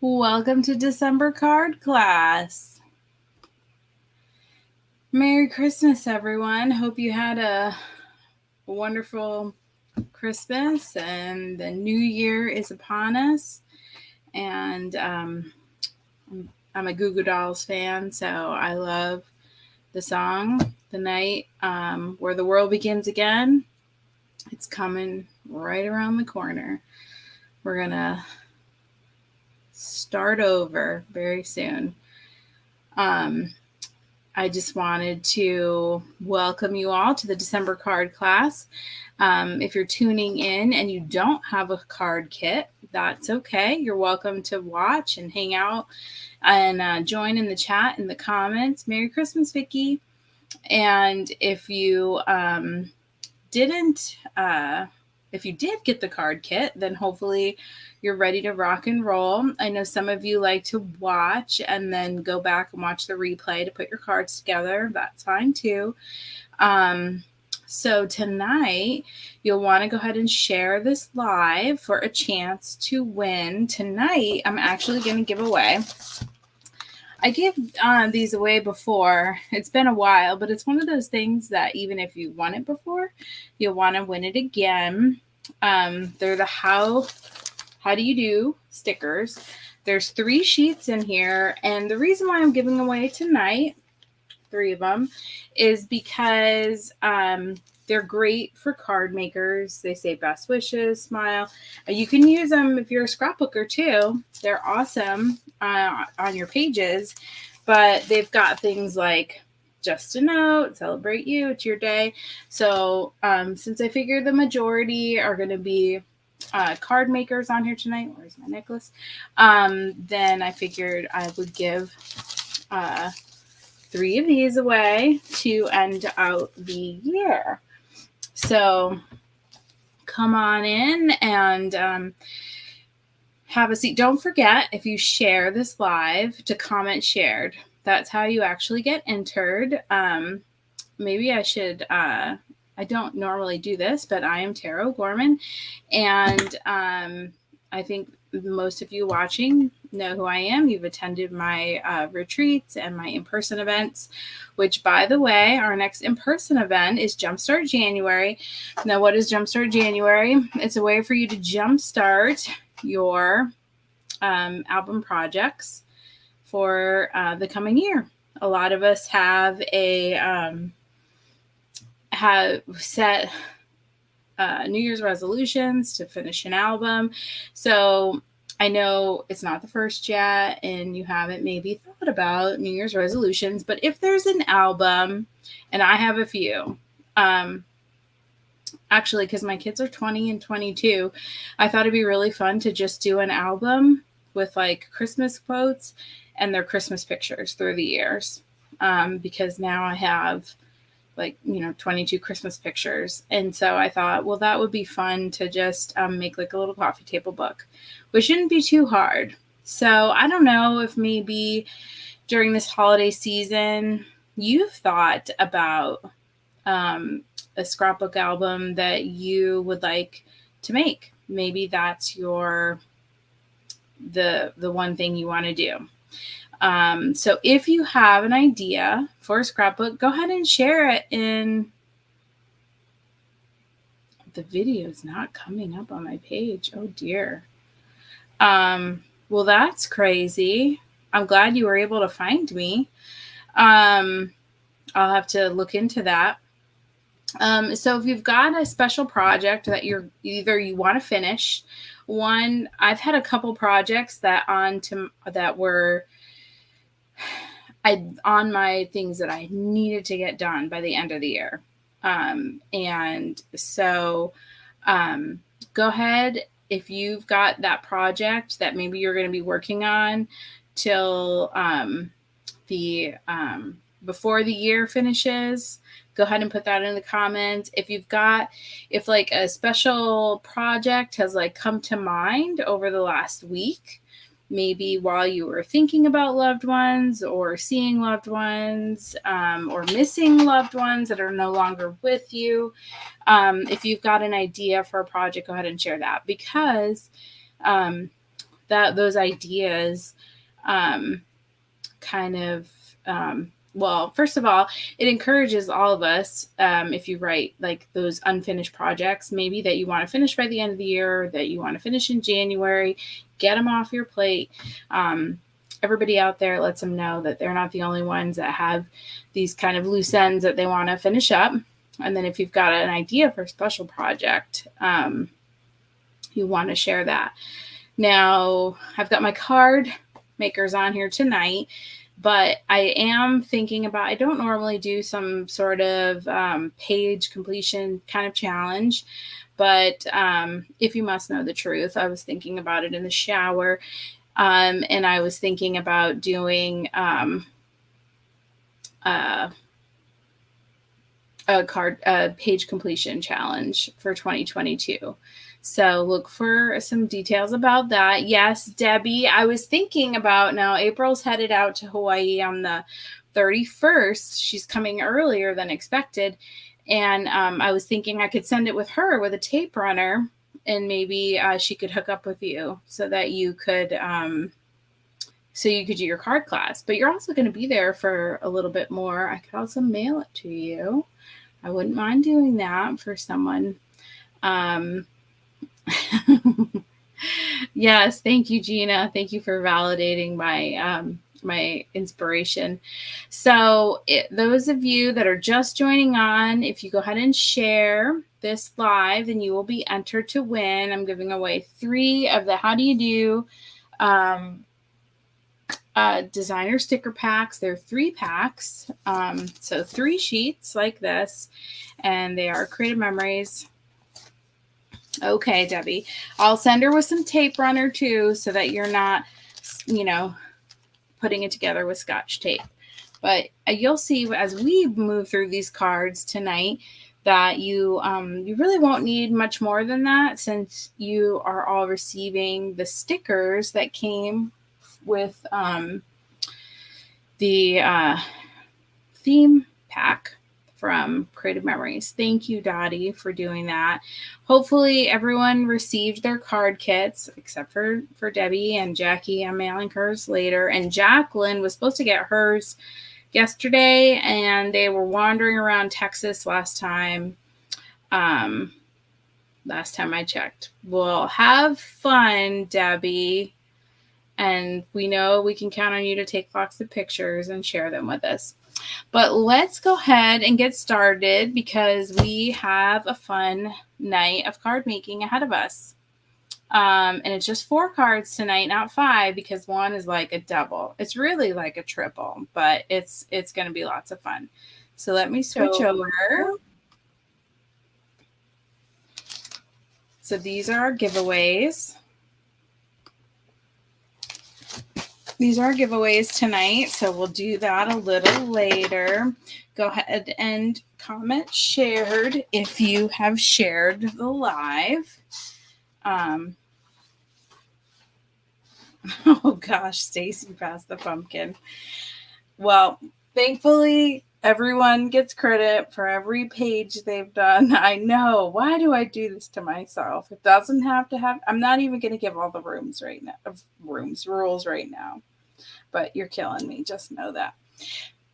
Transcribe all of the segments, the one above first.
Welcome to December card class. Merry Christmas, everyone. Hope you had a wonderful Christmas and the new year is upon us. And I'm a Goo Goo Dolls fan, so I love the song, The Night Where the World Begins Again. It's coming right around the corner. We're going to start over very soon. I just wanted to welcome you all to the December card class. If you're tuning in and you don't have a card kit, that's okay. You're welcome to watch and hang out and join in the chat in the comments. Merry Christmas, Vicki. And if you didn't, if you did get the card kit, then hopefully you're ready to rock and roll. I know some of you like to watch and then go back and watch the replay to put your cards together. That's fine too. So tonight, you'll want to go ahead and share this live for a chance to win. Tonight, I'm actually going to give away. I gave these away before. It's been a while, but it's one of those things that even if you won it before, you'll want to win it again. They're the How Do You Do stickers. There's 3 sheets in here, and the reason why I'm giving away tonight, 3 of them, is because they're great for card makers. They say best wishes, smile. You can use them if you're a scrapbooker too. They're awesome on your pages, but they've got things like just a note, celebrate you, it's your day. So since I figured the majority are going to be card makers on here tonight, where's my necklace? Then I figured I would give 3 of these away to end out the year. So come on in and have a seat. Don't forget, if you share this live, to comment shared. That's how you actually get entered. Maybe I should, I don't normally do this, but I am Tara O'Gorman, and I think most of you watching know who I am. You've attended my retreats and my in-person events, which, by the way, our next in-person event is Jumpstart January. Now, what is Jumpstart January? It's a way for you to jumpstart your album projects for the coming year. A lot of us have set New Year's resolutions to finish an album. So I know it's not the first yet, and you haven't maybe thought about New Year's resolutions, but if there's an album, and I have a few, actually, because my kids are 20 and 22, I thought it'd be really fun to just do an album with like Christmas quotes and their Christmas pictures through the years. Because now I have 22 Christmas pictures. And so I thought, well, that would be fun to just make like a little coffee table book, which shouldn't be too hard. So I don't know if maybe during this holiday season, you've thought about a scrapbook album that you would like to make. Maybe that's the one thing you want to do. So if you have an idea for a scrapbook, go ahead and share it in. The video is not coming up on my page. Oh dear. Well, that's crazy. I'm glad you were able to find me. I'll have to look into that. So if you've got a special project that you want to finish, I've had a couple projects that were on my things that I needed to get done by the end of the year. And so go ahead, if you've got that project that maybe you're going to be working on till before the year finishes, go ahead and put that in the comments. If like a special project has like come to mind over the last week, maybe while you were thinking about loved ones or seeing loved ones or missing loved ones that are no longer with you, if you've got an idea for a project, go ahead and share that, because those ideas well, first of all, it encourages all of us, if you write like those unfinished projects, maybe that you want to finish by the end of the year, that you want to finish in January, get them off your plate. Everybody out there lets them know that they're not the only ones that have these kind of loose ends that they want to finish up. And then if you've got an idea for a special project, you want to share that. Now, I've got my card makers on here tonight, but I am thinking about, I don't normally do some sort of page completion kind of challenge, but if you must know the truth, I was thinking about it in the shower, and I was thinking about doing a page completion challenge for 2022. So look for some details about that. Yes, Debbie, I was thinking about, now April's headed out to Hawaii on the 31st. She's coming earlier than expected. And I was thinking I could send it with her with a tape runner, and maybe she could hook up with you so that you could do your card class. But you're also going to be there for a little bit more. I could also mail it to you. I wouldn't mind doing that for someone. Yes, thank you, Gina. Thank you for validating my inspiration. So those of you that are just joining on, if you go ahead and share this live, then you will be entered to win. I'm giving away 3 of the How Do You Do designer sticker packs. They're 3 packs, so 3 sheets like this, and they are Creative Memories. Okay, Debbie, I'll send her with some tape runner too, so that you're not, putting it together with Scotch tape. But you'll see as we move through these cards tonight that you really won't need much more than that, since you are all receiving the stickers that came with the theme pack from Creative Memories. Thank you, Dottie, for doing that. Hopefully everyone received their card kits, except for Debbie and Jackie. I'm mailing hers later. And Jacqueline was supposed to get hers yesterday, and they were wandering around Texas last time I checked. Well, have fun, Debbie. And we know we can count on you to take lots of pictures and share them with us. But let's go ahead and get started, because we have a fun night of card making ahead of us. And it's just 4 cards tonight, not 5, because one is like a double. It's really like a triple, but it's going to be lots of fun. So let me switch over. So these are our giveaways. These are giveaways tonight, so we'll do that a little later. Go ahead and comment shared if you have shared the live. Oh gosh, Stacy passed the pumpkin. Well, thankfully, everyone gets credit for every page they've done. I know. Why do I do this to myself? It doesn't have to have. I'm not even going to give all the rules right now. But you're killing me. Just know that.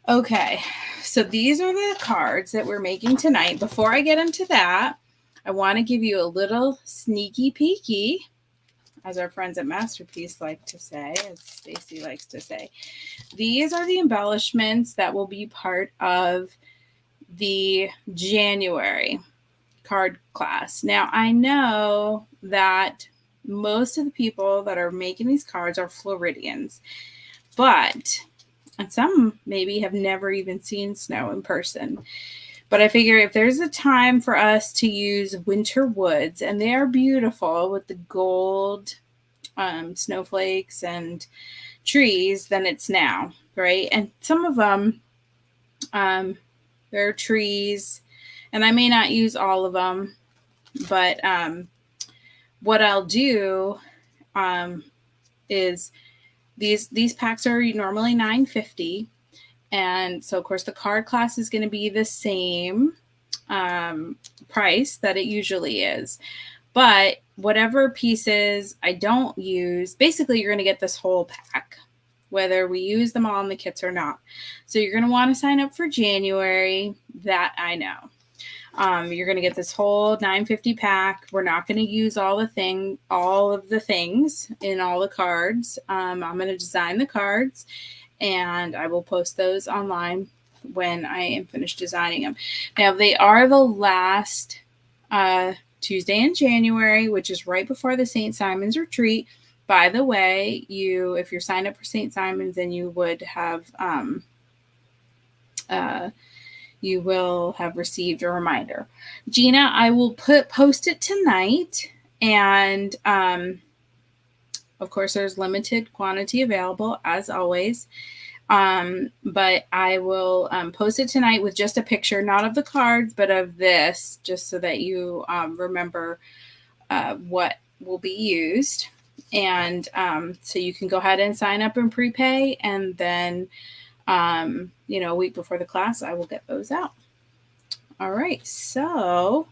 Okay, so these are the cards that we're making tonight. Before I get into that, I want to give you a little sneaky peeky, as our friends at Masterpiece like to say, as Stacy likes to say. These are the embellishments that will be part of the January card class. Now, I know that most of the people that are making these cards are Floridians, and some maybe have never even seen snow in person. But I figure if there's a time for us to use winter woods, and they are beautiful with the gold snowflakes and trees, then it's now, right? And some of them, there are trees, and I may not use all of them, but what I'll do is these packs are normally $9.50, and so of course the card class is going to be the same price that it usually is. But whatever pieces I don't use, basically you're going to get this whole pack, whether we use them all in the kits or not. So you're going to want to sign up for January. That I know. You're going to get this whole $9.50 pack. We're not going to use all of the things in all the cards. I'm going to design the cards, and I will post those online when I am finished designing them. Now, they are the last Tuesday in January, which is right before the St. Simon's retreat. By the way, if you're signed up for St. Simon's, then you would have you will have received a reminder. Gina, I will post it tonight, and of course there's limited quantity available as always, but I will post it tonight with just a picture, not of the cards, but of this, just so that you remember what will be used. And so you can go ahead and sign up and prepay, and then a week before the class, I will get those out. All right, so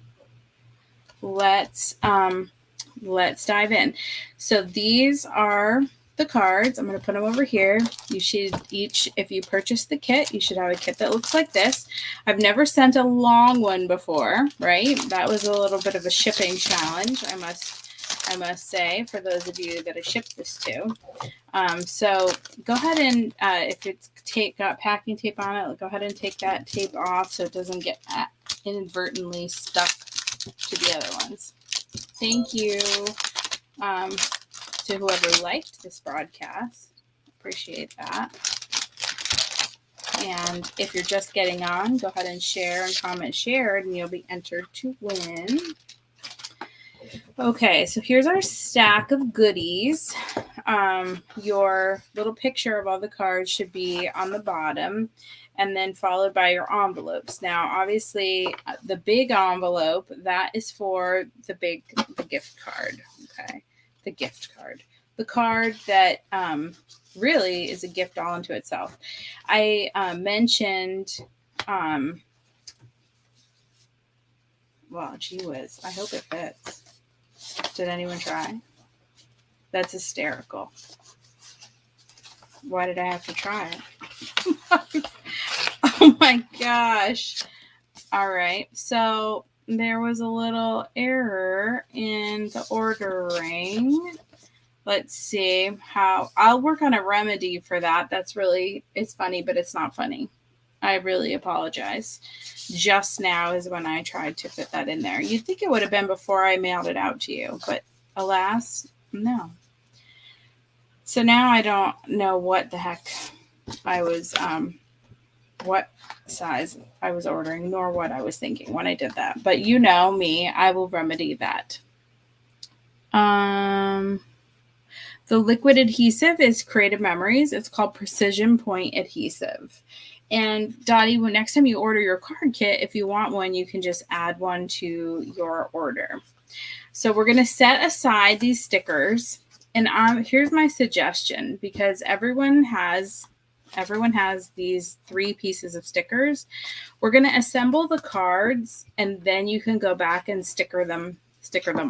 let's dive in. So these are the cards. I'm going to put them over here. You should each, if you purchase the kit, you should have a kit that looks like this. I've never sent a long one before, right? That was a little bit of a shipping challenge, I must say, for those of you that I shipped this to. So go ahead and, if it's got packing tape on it, go ahead and take that tape off so it doesn't get inadvertently stuck to the other ones. Thank you to whoever liked this broadcast. Appreciate that. And if you're just getting on, go ahead and share and comment shared, and you'll be entered to win. Okay, so here's our stack of goodies. Your little picture of all the cards should be on the bottom, and then followed by your envelopes. Now, obviously, the big envelope, that is for the gift card. Okay, the gift card. The card that really is a gift all unto itself. I mentioned, well, gee whiz, I hope it fits. Did anyone try? That's hysterical. Why did I have to try it? Oh my gosh. All right. So there was a little error in the ordering. Let's see how I'll work on a remedy for that. It's funny, but it's not funny. I really apologize. Just now is when I tried to fit that in there. You'd think it would have been before I mailed it out to you, but alas, no. So now I don't know what the heck I was, what size I was ordering, nor what I was thinking when I did that. But you know me, I will remedy that. The liquid adhesive is Creative Memories. It's called Precision Point Adhesive. And Dottie, when next time you order your card kit, if you want one, you can just add one to your order. So we're going to set aside these stickers. And here's my suggestion, because everyone has these 3 pieces of stickers. We're going to assemble the cards, and then you can go back and sticker them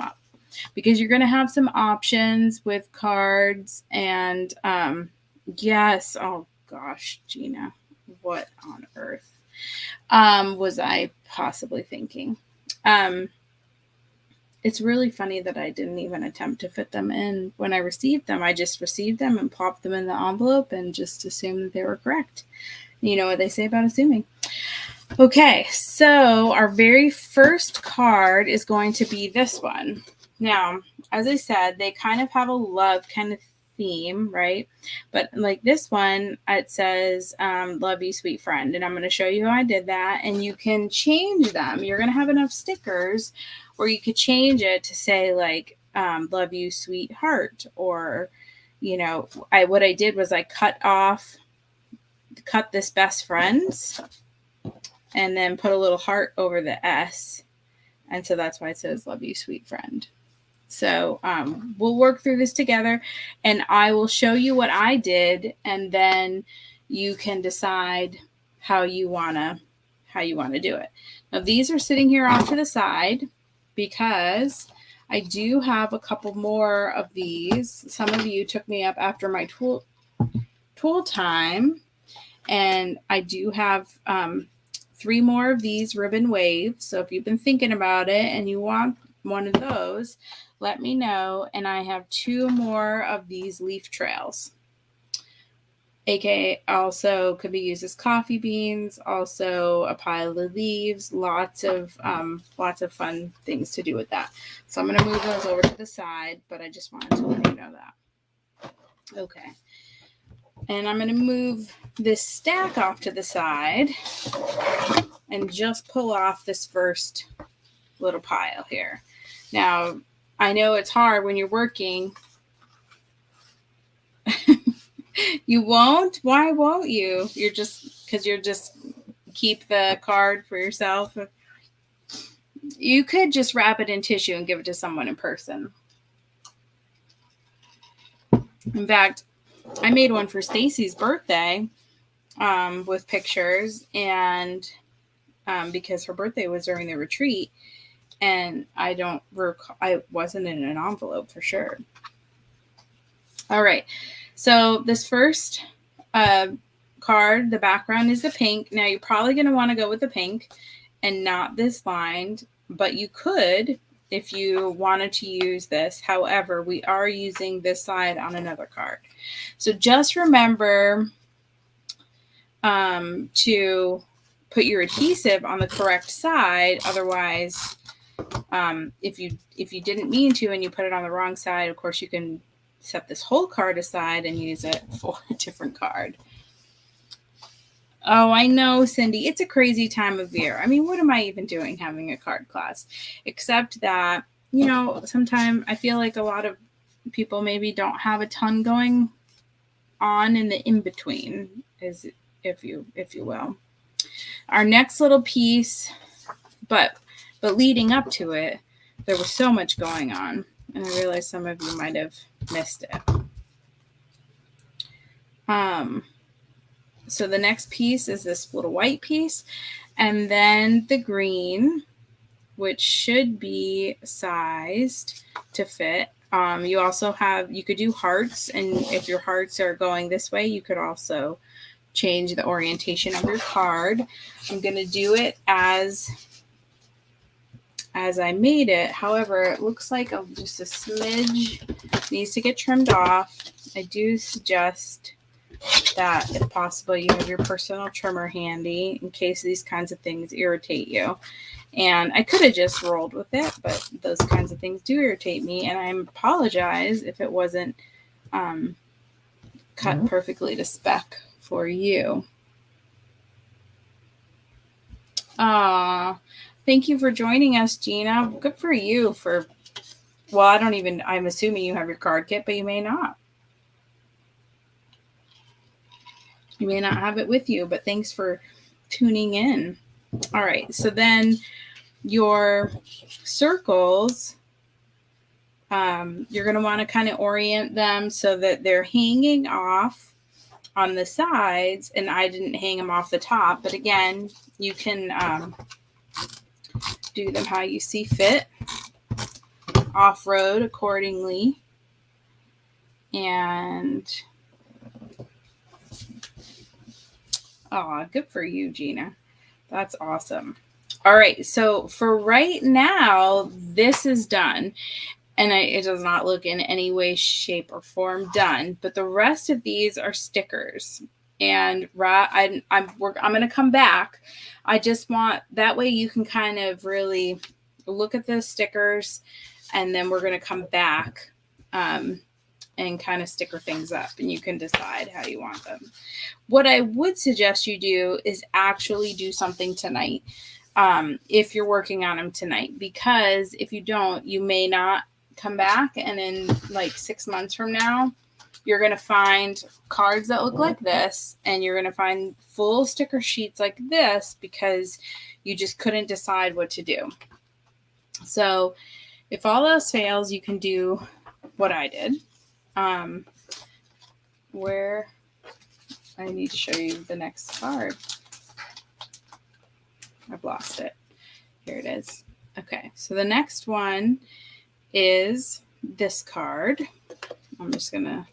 up, because you're going to have some options with cards. And yes, oh gosh, Gina, what on earth was I possibly thinking? It's really funny that I didn't even attempt to fit them in when I received them. I just received them and popped them in the envelope and just assumed that they were correct. You know what they say about assuming. Okay, so our very first card is going to be this one. Now, as I said, they kind of have a love kind of theme, right? But like this one, it says, love you, sweet friend. And I'm going to show you how I did that. And you can change them. You're going to have enough stickers where you could change it to say like, love you, sweetheart. Or, you know, what I did was I cut this best friends and then put a little heart over the S. And so that's why it says love you, sweet friend. So we'll work through this together, and I will show you what I did, and then you can decide how you wanna do it. Now these are sitting here off to the side because I do have a couple more of these. Some of you took me up after my tool time, and I do have 3 more of these ribbon waves. So if you've been thinking about it and you want one of those, let me know. And I have 2 more of these leaf trails. AKA also could be used as coffee beans, also a pile of leaves, lots of fun things to do with that. So I'm going to move those over to the side, but I just wanted to let you know that. Okay. And I'm going to move this stack off to the side and just pull off this first little pile here. Now, I know it's hard when you're working. You won't? Why won't you? You're just keep the card for yourself. You could just wrap it in tissue and give it to someone in person. In fact, I made one for Stacy's birthday with pictures, and because her birthday was during the retreat, and I wasn't in an envelope for sure. All right. So this first card, the background is the pink. Now you're probably going to want to go with the pink and not this lined, but you could if you wanted to use this. However, we are using this side on another card. So just remember to put your adhesive on the correct side. Otherwise, if you didn't mean to and you put it on the wrong side, of course you can set this whole card aside and use it for a different card. Oh, I know, Cindy. It's a crazy time of year. I mean, what am I even doing having a card class? Except that, sometimes I feel like a lot of people maybe don't have a ton going on in the in-between, if you will. Our next little piece, but leading up to it, there was so much going on. And I realize some of you might have missed it. So the next piece is this little white piece, and then the green, which should be sized to fit. You could do hearts, and if your hearts are going this way, you could also change the orientation of your card. I'm going to do it as I made it. However, it looks like just a smidge needs to get trimmed off. I do suggest that if possible you have your personal trimmer handy in case these kinds of things irritate you. And I could have just rolled with it, but those kinds of things do irritate me, and I apologize if it wasn't cut perfectly to spec for you. Thank you for joining us, Gina. Good for you I'm assuming you have your card kit, but you may not. You may not have it with you, but thanks for tuning in. All right, so then your circles, you're going to want to kind of orient them so that they're hanging off on the sides, and I didn't hang them off the top, but again, you can do them how you see fit, off-road accordingly, and good for you, Gina. That's awesome. All right, so for right now, this is done. And it does not look in any way, shape, or form done. But the rest of these are stickers. And I'm going to come back. I just want, that way you can kind of really look at the stickers. And then we're going to come back and kind of sticker things up. And you can decide how you want them. What I would suggest you do is actually do something tonight. If you're working on them tonight. Because if you don't, you may not come back, and in like 6 months from now, you're going to find cards that look like this, and you're going to find full sticker sheets like this because you just couldn't decide what to do. So if all else fails, you can do what I did. Where I need to show you the next card. I've lost it. Here it is. Okay, so the next one is this card. I'm just going to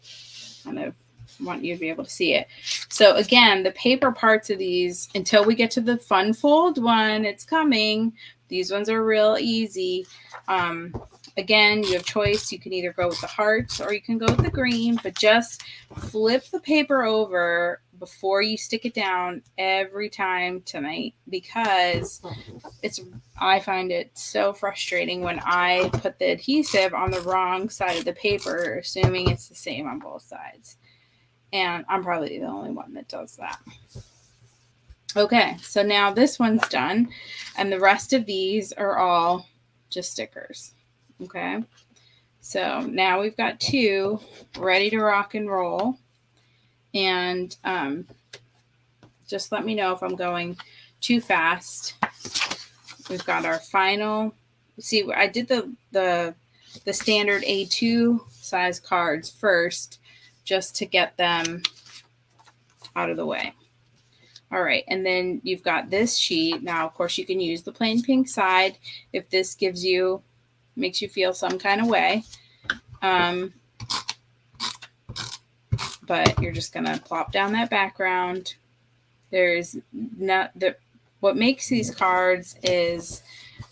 kind of want you to be able to see it. So again, the paper parts of these, until we get to the fun fold one, it's coming. These ones are real easy. Again, you have choice. You can either go with the hearts or you can go with the green, but just flip the paper over before you stick it down every time tonight, because I find it so frustrating when I put the adhesive on the wrong side of the paper, assuming it's the same on both sides. And I'm probably the only one that does that. Okay, so now this one's done, and the rest of these are all just stickers. Okay, so now we've got 2 ready to rock and roll. And just let me know if I'm going too fast. We've got our final. See, I did the standard A2 size cards first, just to get them out of the way. All right, and then you've got this sheet. Now, of course, you can use the plain pink side if this makes you feel some kind of way. But you're just going to plop down that background. There's not what makes these cards is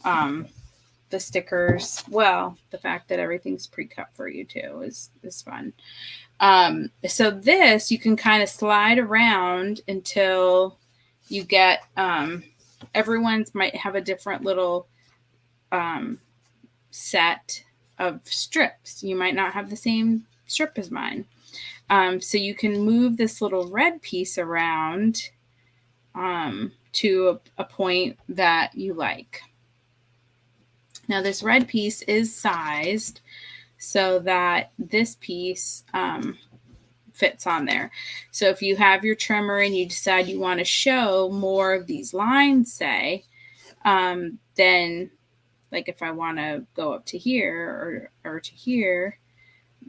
the stickers. Well, the fact that everything's pre-cut for you too is fun. So this, you can kind of slide around until you get, everyone's might have a different little set of strips. You might not have the same strip as mine. So you can move this little red piece around to a point that you like. Now this red piece is sized so that this piece fits on there. So if you have your trimmer and you decide you want to show more of these lines, say, then like if I want to go up to here or to here,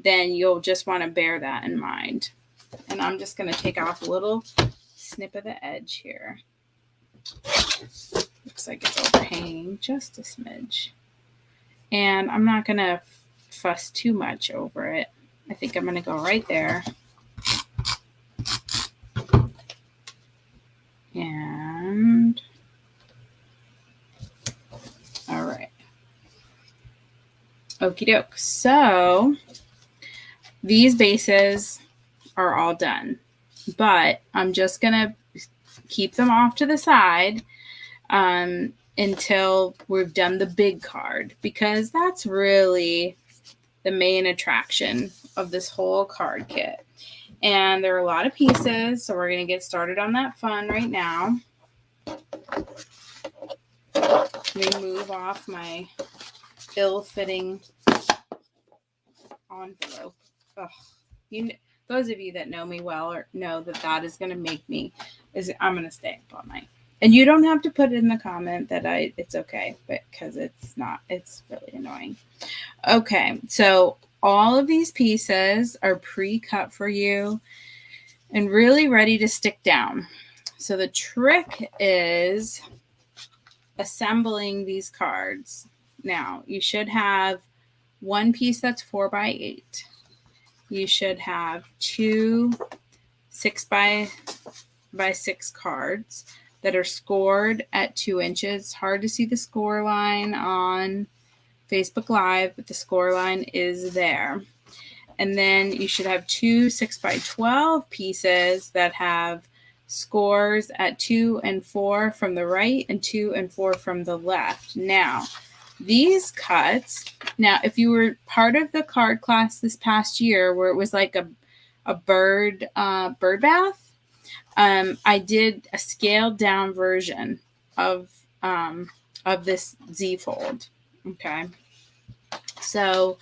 then you'll just want to bear that in mind. And I'm just going to take off a little snip of the edge here. Looks like it's overhanging just a smidge. And I'm not going to fuss too much over it. I think I'm going to go right there. And all right. Okie doke. So these bases are all done, but I'm just going to keep them off to the side until we've done the big card, because that's really the main attraction of this whole card kit. And there are a lot of pieces, so we're going to get started on that fun right now. Remove off my ill-fitting envelope. Ugh. Those of you that know me well or know that is going to make me, I'm going to stay up all night. And you don't have to put it in the comment that it's okay, but because it's really annoying. Okay, so all of these pieces are pre-cut for you and really ready to stick down. So the trick is assembling these cards. Now, you should have one piece that's 4x8. You should have 2 6x6 cards that are scored at 2 inches. Hard to see the score line on Facebook Live, but the score line is there. And then you should have 2 6x12 pieces that have scores at 2 and 4 from the right and 2 and 4 from the left. Now, these cuts, if you were part of the card class this past year where it was like a bird bath, I did a scaled down version of this Z fold. Okay. So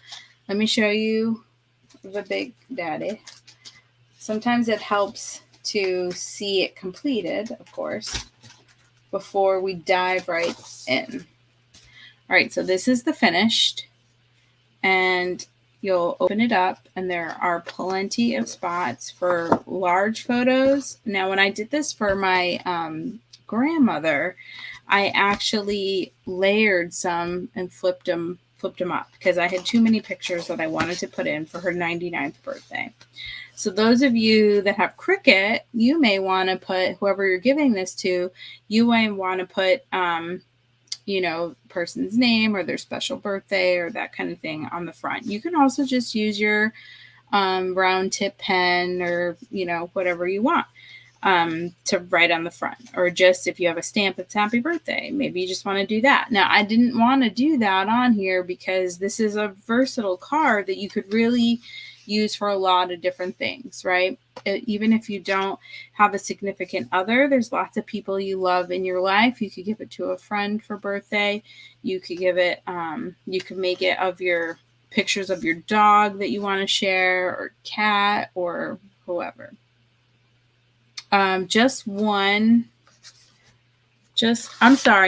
let me show you the big daddy. Sometimes it helps to see it completed, of course, before we dive right in. All right, so this is the finished, and you'll open it up, and there are plenty of spots for large photos. Now, when I did this for my grandmother, I actually layered some and flipped them flipped them up because I had too many pictures that I wanted to put in for her 99th birthday. So those of you that have Cricut, you may want to put, whoever you're giving this to, you might want to put, person's name or their special birthday or that kind of thing on the front. You can also just use your round tip pen or, whatever you want to write on the front. Or just if you have a stamp, it's happy birthday. Maybe you just want to do that. Now, I didn't want to do that on here because this is a versatile card that you could really use for a lot of different things, right? Even if you don't have a significant other, there's lots of people you love in your life. You could give it to a friend for birthday. You could give it, you could make it of your pictures of your dog that you want to share, or cat, or whoever. I'm sorry,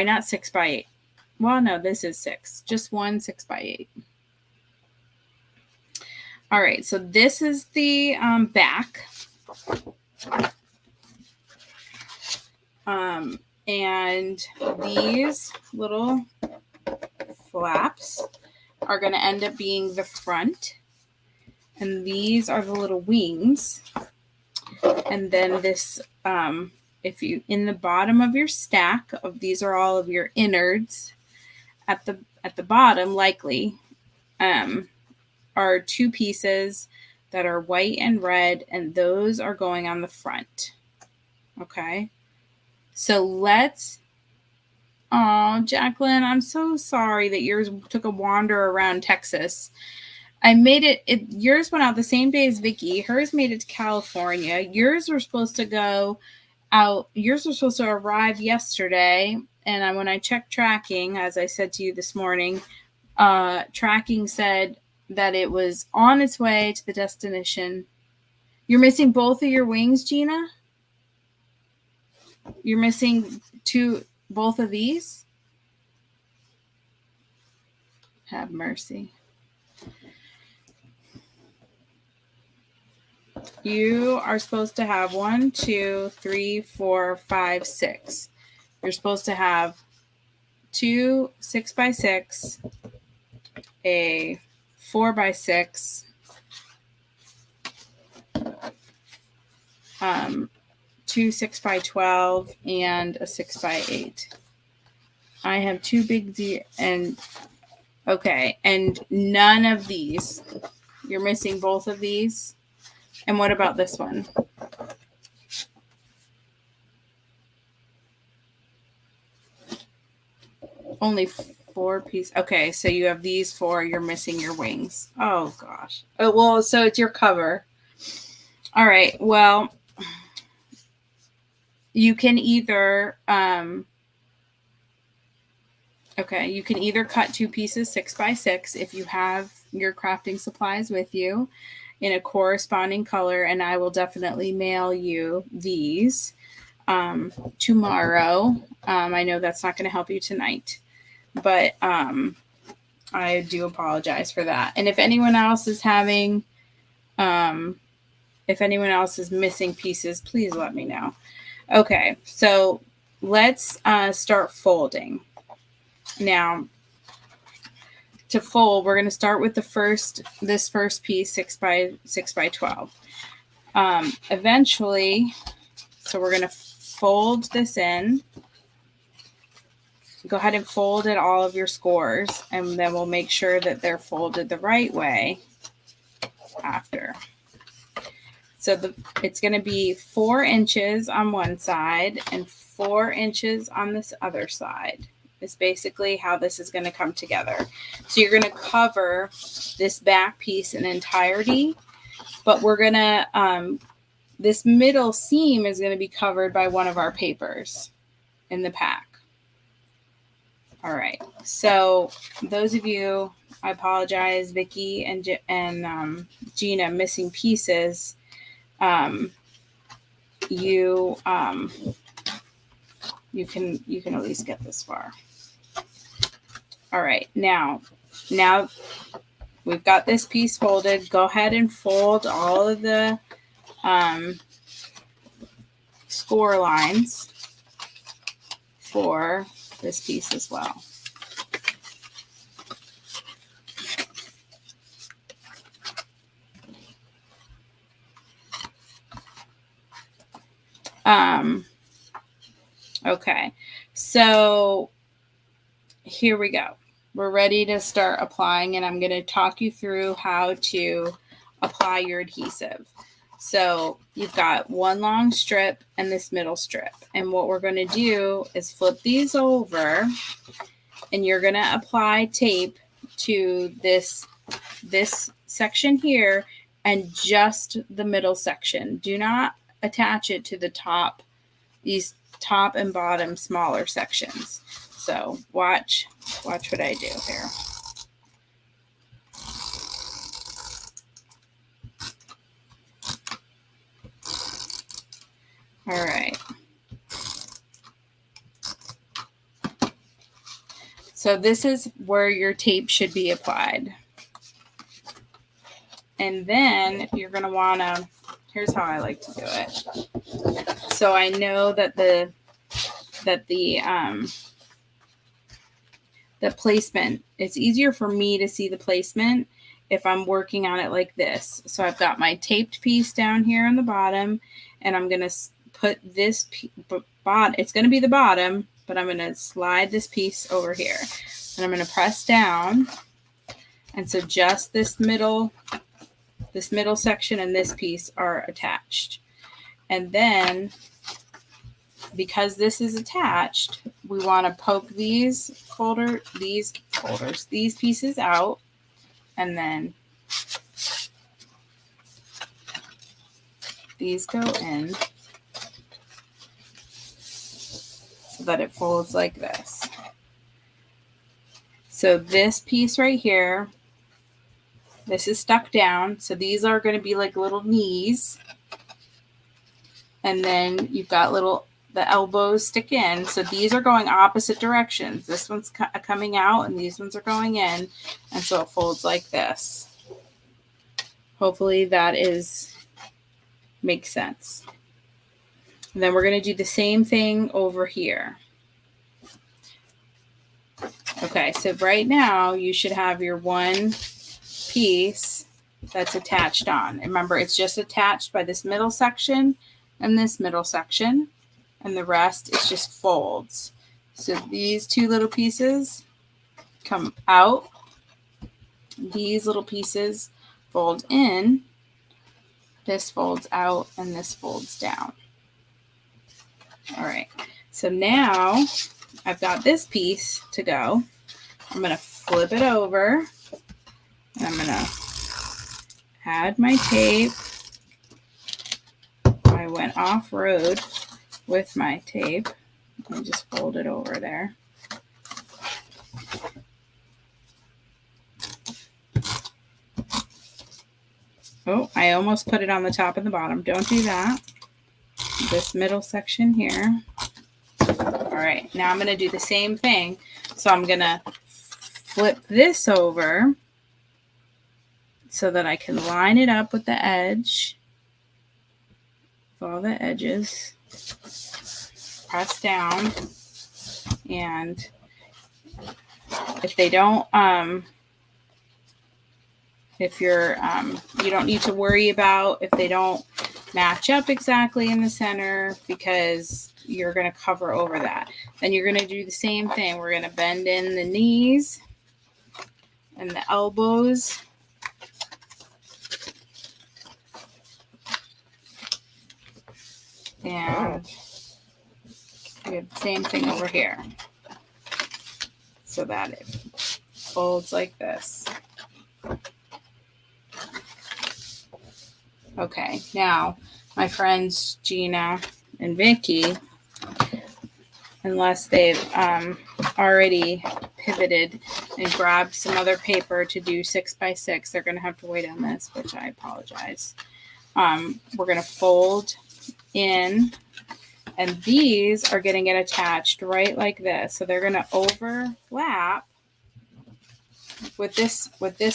not 6x8. Well, no, this is 6. Just one 6x8. All right, so this is the back. And these little flaps are going to end up being the front. And these are the little wings. And then this, if you, in the bottom of your stack of, these are all of your innards at the bottom, likely, are 2 pieces that are white and red, and those are going on the front. Okay. So Jacqueline, I'm so sorry that yours took a wander around Texas. I made it, yours went out the same day as Vicky. Hers made it to California. Yours were supposed to go out. Yours were supposed to arrive yesterday. And when I checked tracking, as I said to you this morning, tracking said that it was on its way to the destination. You're missing both of your wings, Gina? You're missing both of these? Have mercy. You are supposed to have 1, 2, 3, 4, 5, 6. You're supposed to have 2 6x6, a 4x6, 2 6x12, and a 6x8. I have 2 big and none of these. You're missing both of these. And what about this one? Only 4 pieces. Okay, so you have these 4. You're missing your wings. Oh, gosh. Oh, well, so it's your cover. All right. Well, you can either, you can either cut 2 pieces 6x6 if you have your crafting supplies with you in a corresponding color, and I will definitely mail you these tomorrow. I know that's not going to help you tonight, but I do apologize for that. And if anyone else is having, if anyone else is missing pieces, please let me know. Okay, so let's start folding. Now, to fold, we're going to start with this first piece, 6x12. Eventually, so we're going to fold this in. Go ahead and fold at all of your scores, and then we'll make sure that they're folded the right way after. So it's going to be 4 inches on one side and 4 inches on this other side. Is basically how this is going to come together. So you're going to cover this back piece in entirety, but we're going to, this middle seam is going to be covered by one of our papers in the pack. All right. So those of you, I apologize, Vicky and Gina, missing pieces. You can at least get this far. All right, now we've got this piece folded. Go ahead and fold all of the score lines for this piece as well. Okay, so here we go. We're ready to start applying, and I'm going to talk you through how to apply your adhesive. So you've got one long strip and this middle strip. And what we're going to do is flip these over, and you're going to apply tape to this section here and just the middle section. Do not attach it to the top, these top and bottom smaller sections. So watch what I do here. All right. So this is where your tape should be applied. And then you're going to want to, here's how I like to do it. So I know that the placement, it's easier for me to see the placement if I'm working on it like this. So I've got my taped piece down here on the bottom, and I'm going to put this it's going to be the bottom, but I'm going to slide this piece over here, and I'm going to press down. And so just this middle section and this piece are attached. And then because this is attached, we want to poke these pieces out, and then these go in so that it folds like this. So this piece right here, this is stuck down. So these are going to be like little knees. And then you've got the elbows stick in. So these are going opposite directions. This one's coming out and these ones are going in. And so it folds like this. Hopefully that makes sense. And then we're going to do the same thing over here. Okay, so right now you should have your one piece that's attached on. Remember, it's just attached by this middle section and this middle section, and the rest is just folds. So these two little pieces come out. These little pieces fold in. This folds out and this folds down. All right, so now I've got this piece to go. I'm going to flip it over, and I'm going to add my tape. I went off-road with my tape. Let me just fold it over there. Oh, I almost put it on the top and the bottom. Don't do that. This middle section here. All right, now I'm going to do the same thing. So I'm going to flip this over so that I can line it up with the edge. With all the edges. Press down. And if they don't, if you're, you don't need to worry about if they don't match up exactly in the center, because you're going to cover over that. Then you're going to do the same thing. We're going to bend in the knees and the elbows. And we have the same thing over here, so that it folds like this. Okay, now my friends Gina and Vicky, unless they've already pivoted and grabbed some other paper to do 6x6, they're going to have to wait on this, which I apologize. We're going to fold in, and these are going to get attached right like this. So they're going to overlap with this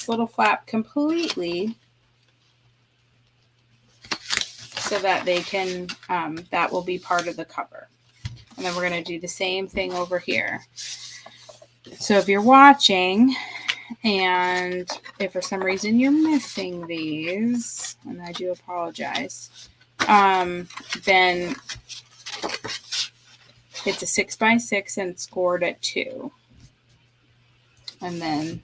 little flap completely, so that they can, that will be part of the cover. And then we're going to do the same thing over here. So if you're watching and if for some reason you're missing these, and I do apologize, then It's a 6x6 and scored at 2. And then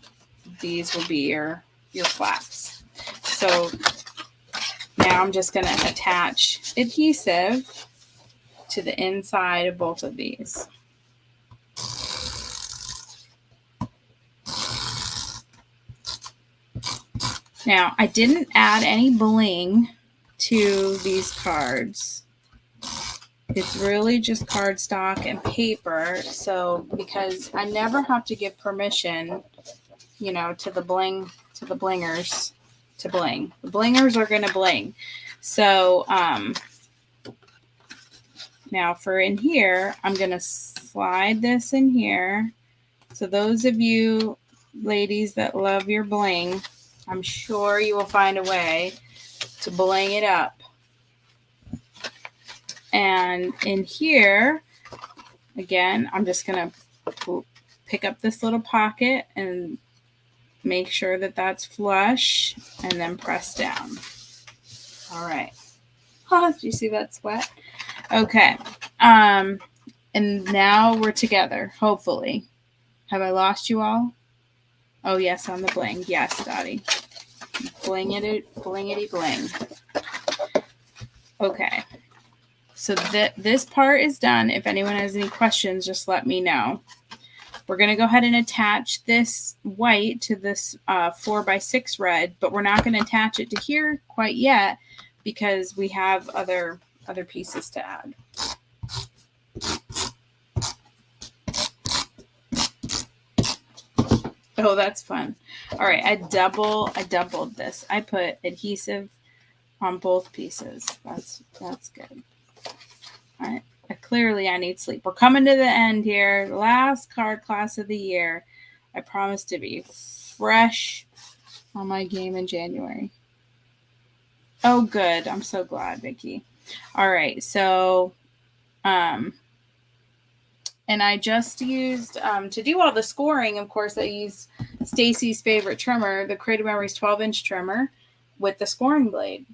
these will be your flaps. So now I'm just going to attach adhesive to the inside of both of these. Now, I didn't add any bling to these cards. It's really just cardstock and paper. So, because I never have to give permission, you know, to the blingers to bling. The blingers are going to bling. So, now for in here, I'm going to slide this in here. So those of you ladies that love your bling, I'm sure you will find a way to bling it up. And in here, again, I'm just going to pick up this little pocket and make sure that that's flush and then press down. All right. Oh, did you see that sweat? Okay. And now we're together, hopefully. Have I lost you all? Oh, yes, on the bling. Yes, Dottie. Blingity, blingity, bling. Okay. So this part is done. If anyone has any questions, just let me know. We're going to go ahead and attach this white to this 4x6 red, but we're not going to attach it to here quite yet because we have other pieces to add. Oh, that's fun. All right, I doubled this. I put adhesive on both pieces. That's good. All right. Clearly I need sleep. We're coming to the end here. The last card class of the year. I promise to be fresh on my game in January. Oh, good. I'm so glad, Vicki. All right. So, and I just used, to do all the scoring, of course, I used Stacy's favorite trimmer, the Creative Memories 12-inch trimmer with the scoring blade.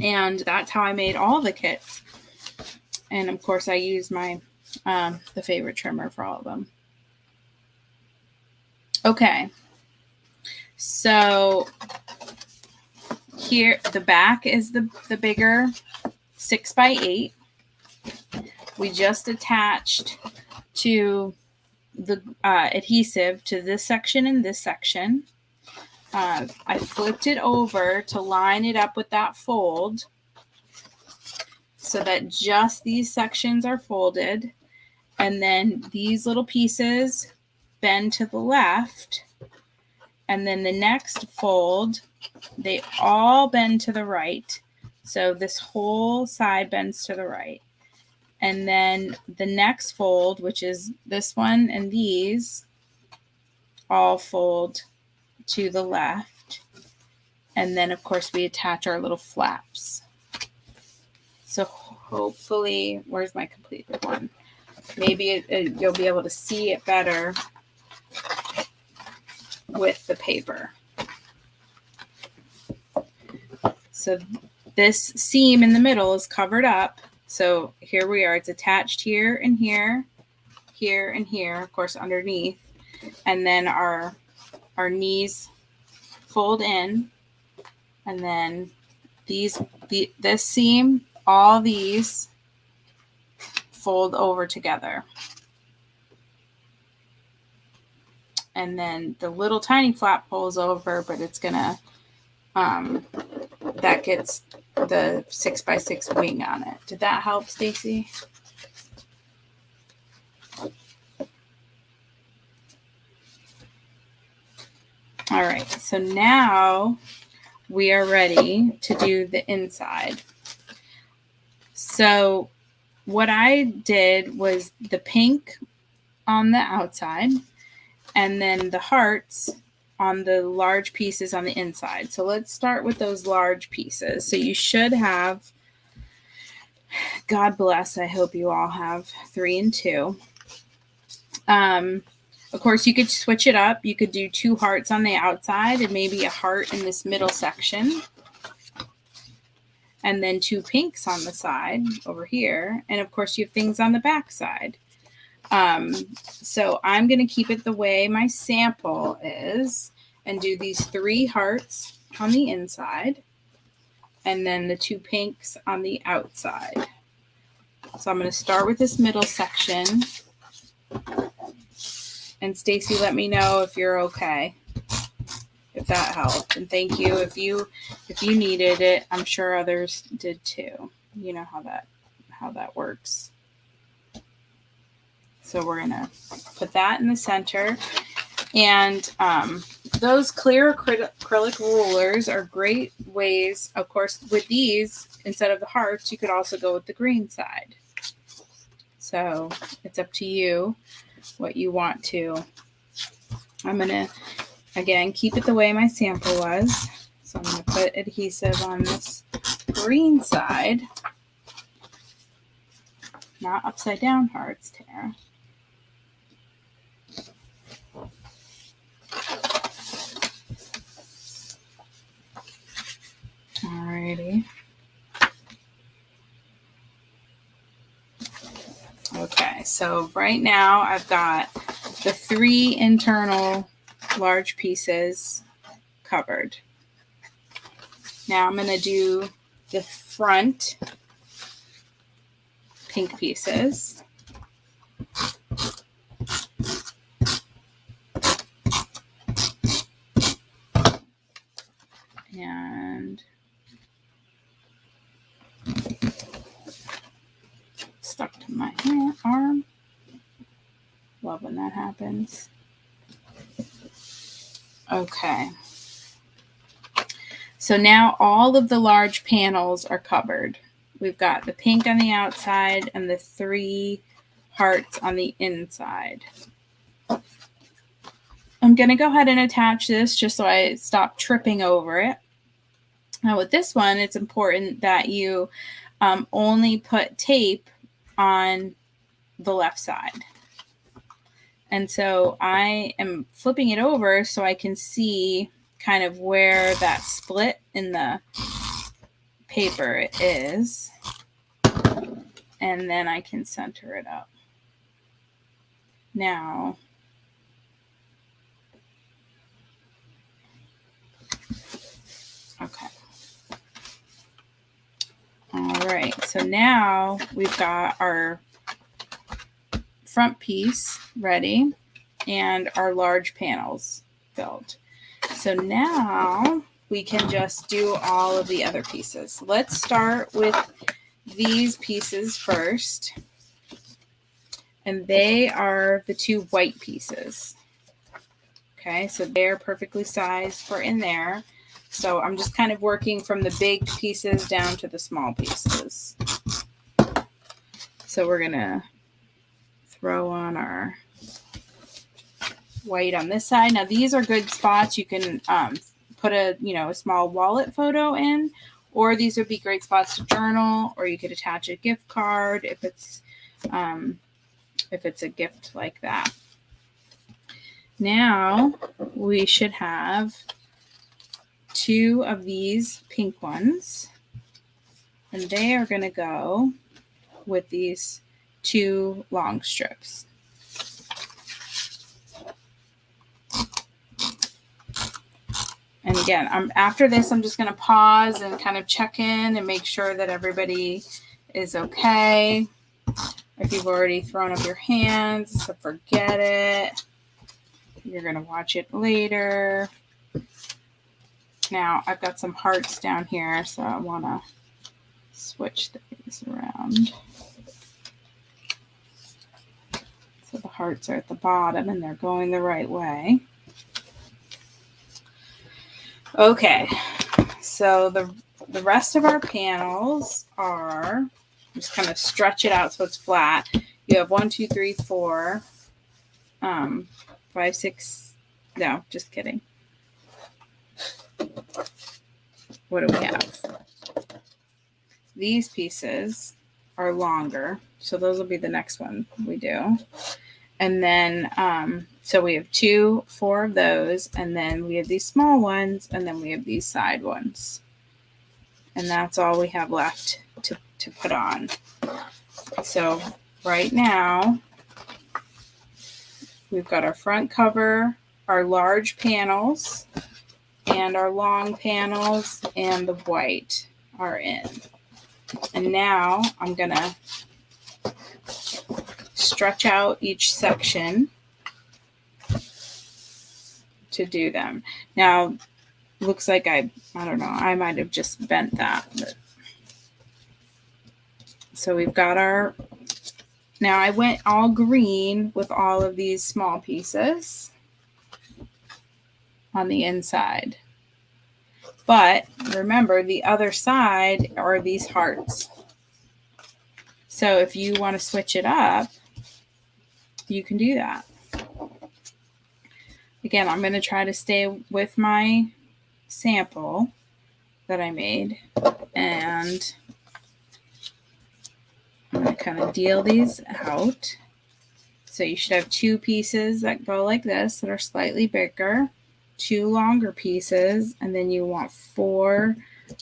And that's how I made all the kits. And of course I use my the favorite trimmer for all of them. Okay. So here the back is the bigger 6x8. We just attached to the adhesive to this section and this section. I flipped it over to line it up with that fold so that just these sections are folded. And then these little pieces bend to the left. And then the next fold, they all bend to the right. So this whole side bends to the right. And then the next fold, which is this one and these, all fold to the left. And then of course we attach our little flaps. So hopefully, where's my completed one? Maybe you'll be able to see it better with the paper. So this seam in the middle is covered up. So here we are. It's attached here and here, here and here, of course, underneath. And then our knees fold in, and then this seam, all these fold over together. And then the little tiny flap pulls over, but it's gonna that gets the 6x6 wing on it. Did that help, Stacy? All right, so now we are ready to do the inside. So what I did was the pink on the outside and then the hearts on the large pieces on the inside. So let's start with those large pieces. So you should have, God bless, I hope you all have 3 and 2. Of course, you could switch it up. You could do 2 hearts on the outside and maybe a heart in this middle section. and then 2 pinks on the side over here. And of course you have things on the back side. So I'm going to keep it the way my sample is and do these 3 hearts on the inside and then the 2 pinks on the outside. So I'm going to start with this middle section. And Stacy, let me know if you're okay, if that helped. And thank you if you needed it. I'm sure others did too. You know how that works. So we're going to put that in the center. And those clear acrylic rulers are great ways. Of course, with these, instead of the hearts, you could also go with the green side. So it's up to you what you want to. I'm going to, again, keep it the way my sample was. So I'm going to put adhesive on this green side. Not upside down hearts, Tara. Alrighty. Okay, so right now I've got the 3 internal large pieces covered. Now I'm going to do the front pink pieces. And stuck to my arm. Love when that happens. Okay. So now all of the large panels are covered. We've got the pink on the outside and the 3 hearts on the inside. I'm going to go ahead and attach this just so I stop tripping over it. Now with this one, it's important that you only put tape on the left side. And so I am flipping it over so I can see kind of where that split in the paper is. And then I can center it up. Now, okay. All right, so now we've got our front piece ready and our large panels filled. So now we can just do all of the other pieces. Let's start with these pieces first. And they are the 2 white pieces. Okay, so they're perfectly sized for in there. So I'm just kind of working from the big pieces down to the small pieces. So we're going to throw on our white on this side. Now these are good spots. You can put a small wallet photo in, or these would be great spots to journal, or you could attach a gift card if it's a gift like that. Now we should have 2 of these pink ones, and they are going to go with these 2 long strips. And again, after this, I'm just going to pause and kind of check in and make sure that everybody is okay. If you've already thrown up your hands, so forget it. You're going to watch it later. Now, I've got some hearts down here, so I want to switch these around. So the hearts are at the bottom and they're going the right way. Okay, so the rest of our panels are, just kind of stretch it out so it's flat. You have 1, 2, 3, 4, 5, 6, no, just kidding. What do we have? These pieces are longer, so those will be the next one we do. And then, so we have 4 of those, and then we have these small ones, and then we have these side ones. And that's all we have left to put on. So right now, we've got our front cover, our large panels, and our long panels, and the white are in. And now I'm going to stretch out each section to do them. Now, looks like I don't know, I might have just bent that. But. So we've got our, now I went all green with all of these small pieces on the inside. But remember, the other side are these hearts. So if you want to switch it up, you can do that. Again, I'm going to try to stay with my sample that I made, and I'm going to kind of deal these out. So you should have 2 pieces that go like this that are slightly bigger, 2 longer pieces, and then you want 4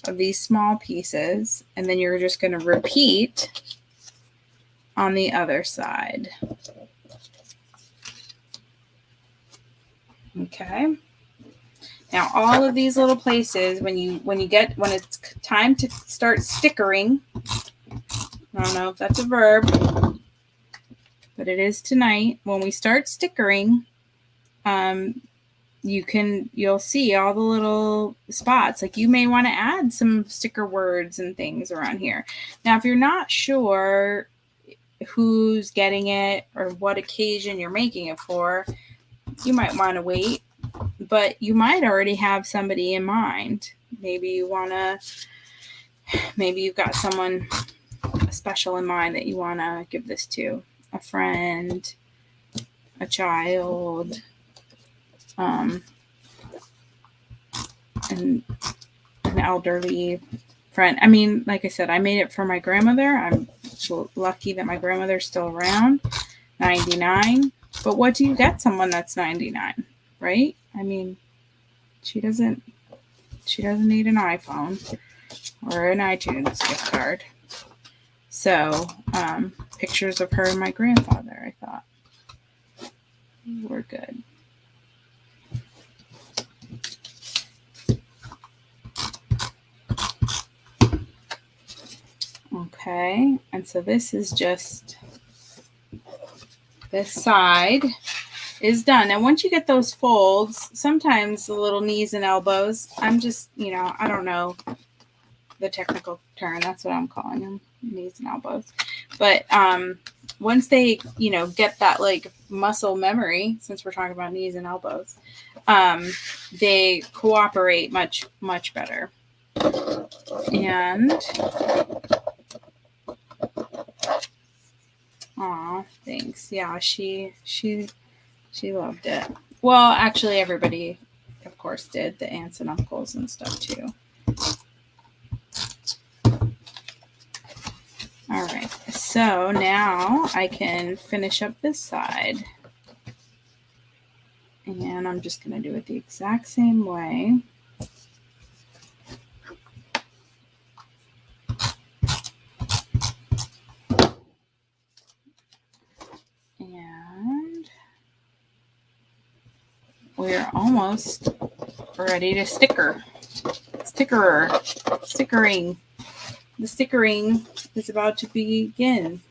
of these small pieces, and then you're just going to repeat on the other side. Okay. Now all of these little places, when it's time to start stickering, I don't know if that's a verb, but it is tonight. When we start stickering, you'll see all the little spots. Like you may want to add some sticker words and things around here. Now, if you're not sure who's getting it or what occasion you're making it for, you might want to wait, but you might already have somebody in mind. Maybe you've got someone special in mind that you want to give this to, a friend, a child, and an elderly friend. I mean, like I said, I made it for my grandmother. I'm lucky that my grandmother's still around, 99. But what do you get someone that's 99, right? I mean, she doesn't need an iPhone or an iTunes gift card. So, pictures of her and my grandfather, I thought were good. Okay, and so this is just, this side is done. And once you get those folds, sometimes the little knees and elbows, I'm just, I don't know the technical term, that's what I'm calling them, knees and elbows. But once they, get that like muscle memory, since we're talking about knees and elbows, they cooperate much, much better. And aw, thanks. Yeah, she loved it. Well, actually, everybody, of course, did. The aunts and uncles and stuff too. All right. So now I can finish up this side, and I'm just going to do it the exact same way. And we're almost ready to stickering. The stickering is about to begin.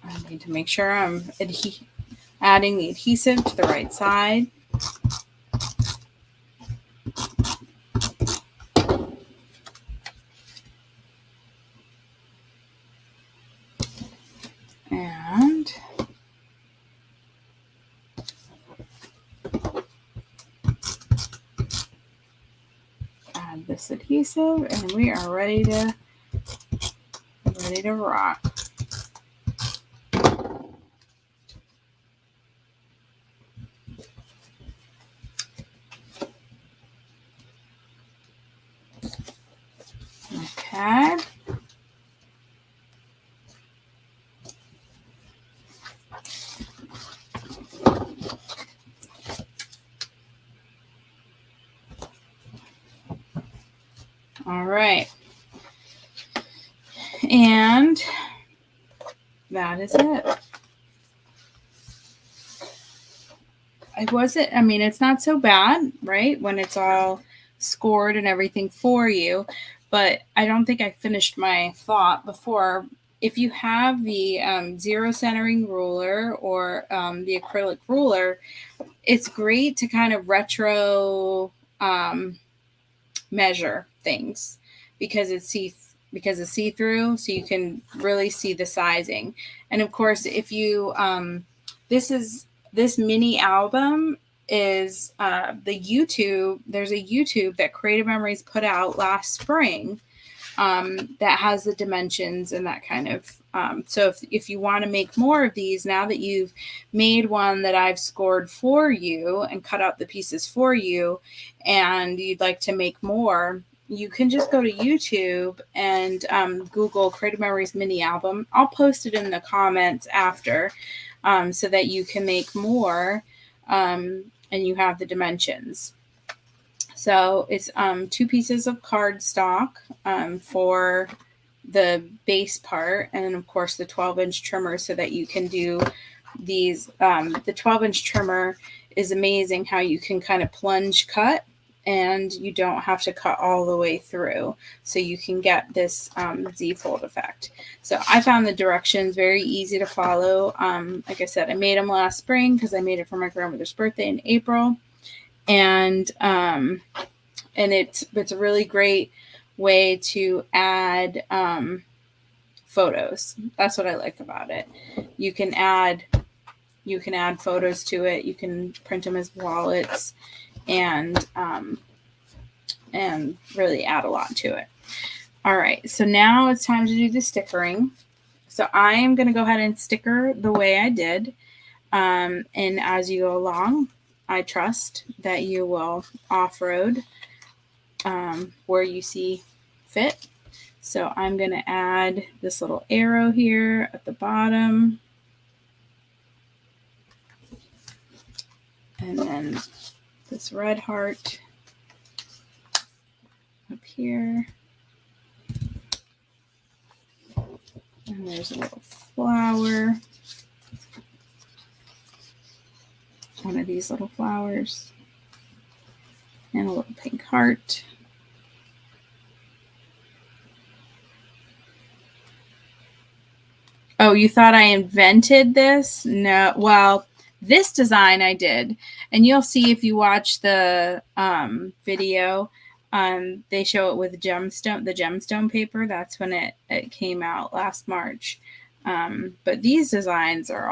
I need to make sure I'm adding the adhesive to the right side. And add this adhesive, and we are ready to rock. Okay. All right. And that is it. I mean, it's not so bad, right? When it's all scored and everything for you. But I don't think I finished my thought before. If you have the zero centering ruler or the acrylic ruler, it's great to kind of retro measure things because it's see-through, so you can really see the sizing. And of course, if you this mini album is there's a YouTube that Creative Memories put out last spring that has the dimensions and that kind of so if you want to make more of these, now that you've made one that I've scored for you and cut out the pieces for you, and you'd like to make more, you can just go to YouTube and Google Creative Memories mini album. I'll post it in the comments after so that you can make more and you have the dimensions. So it's 2 pieces of cardstock for the base part, and of course the 12-inch trimmer so that you can do these. The 12-inch trimmer is amazing how you can kind of plunge cut and you don't have to cut all the way through, so you can get this Z-fold effect. So I found the directions very easy to follow. Like I said, I made them last spring because I made it for my grandmother's birthday in April. And it's a really great way to add photos. That's what I like about it. You can add photos to it. You can print them as wallets and really add a lot to it. All right, so now it's time to do the stickering. So I am going to go ahead and sticker the way I did. And as you go along, I trust that you will off-road where you see fit. So I'm going to add this little arrow here at the bottom. And then this red heart up here. And there's a little flower. One of these little flowers. And a little pink heart. Oh, you thought I invented this? No. Well, this design I did. And you'll see if you watch the video, they show it with the gemstone paper. That's when it came out last March. But these designs are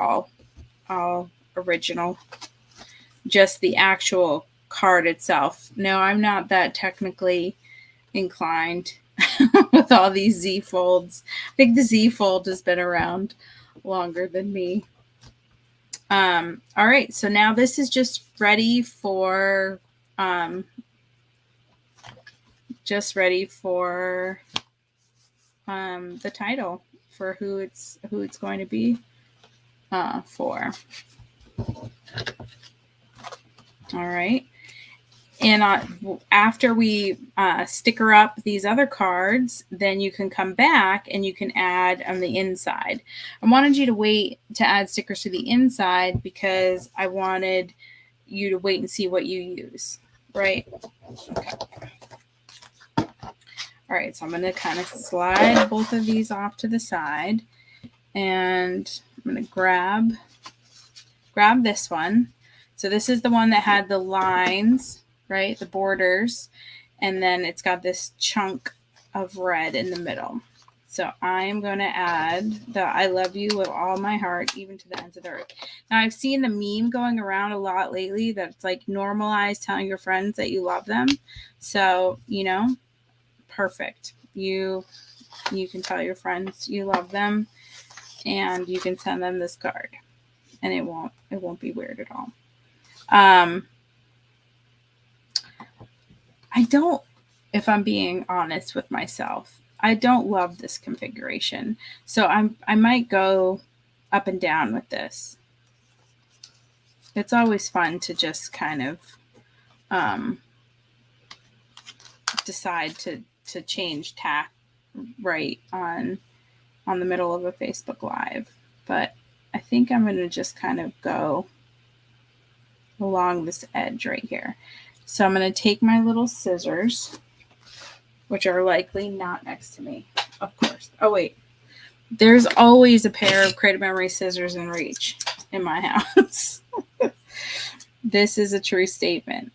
all original. Just the actual card itself. No, I'm not that technically inclined with all these Z folds. I think the Z fold has been around longer than me. All right, so now this is just ready for the title for who it's going to be for. All right. And after we sticker up these other cards, then you can come back and you can add on the inside. I wanted you to wait to add stickers to the inside because I wanted you to wait and see what you use, right? Okay. All right, so I'm going to kind of slide both of these off to the side, and I'm going to grab this one. So this is the one that had the lines, right? The borders. And then it's got this chunk of red in the middle. So I'm going to add the I love you with all my heart, even to the ends of the earth. Now, I've seen the meme going around a lot lately that it's like normalize telling your friends that you love them. So, perfect. You can tell your friends you love them, and you can send them this card. And it won't be weird at all. I don't, if I'm being honest with myself, I don't love this configuration. So I might go up and down with this. It's always fun to just kind of decide to to change tack right on the middle of a Facebook Live. But I think I'm going to just kind of go along this edge right here. So I'm going to take my little scissors, which are likely not next to me, of course. Oh, wait. There's always a pair of Creative Memory scissors in reach in my house. This is a true statement.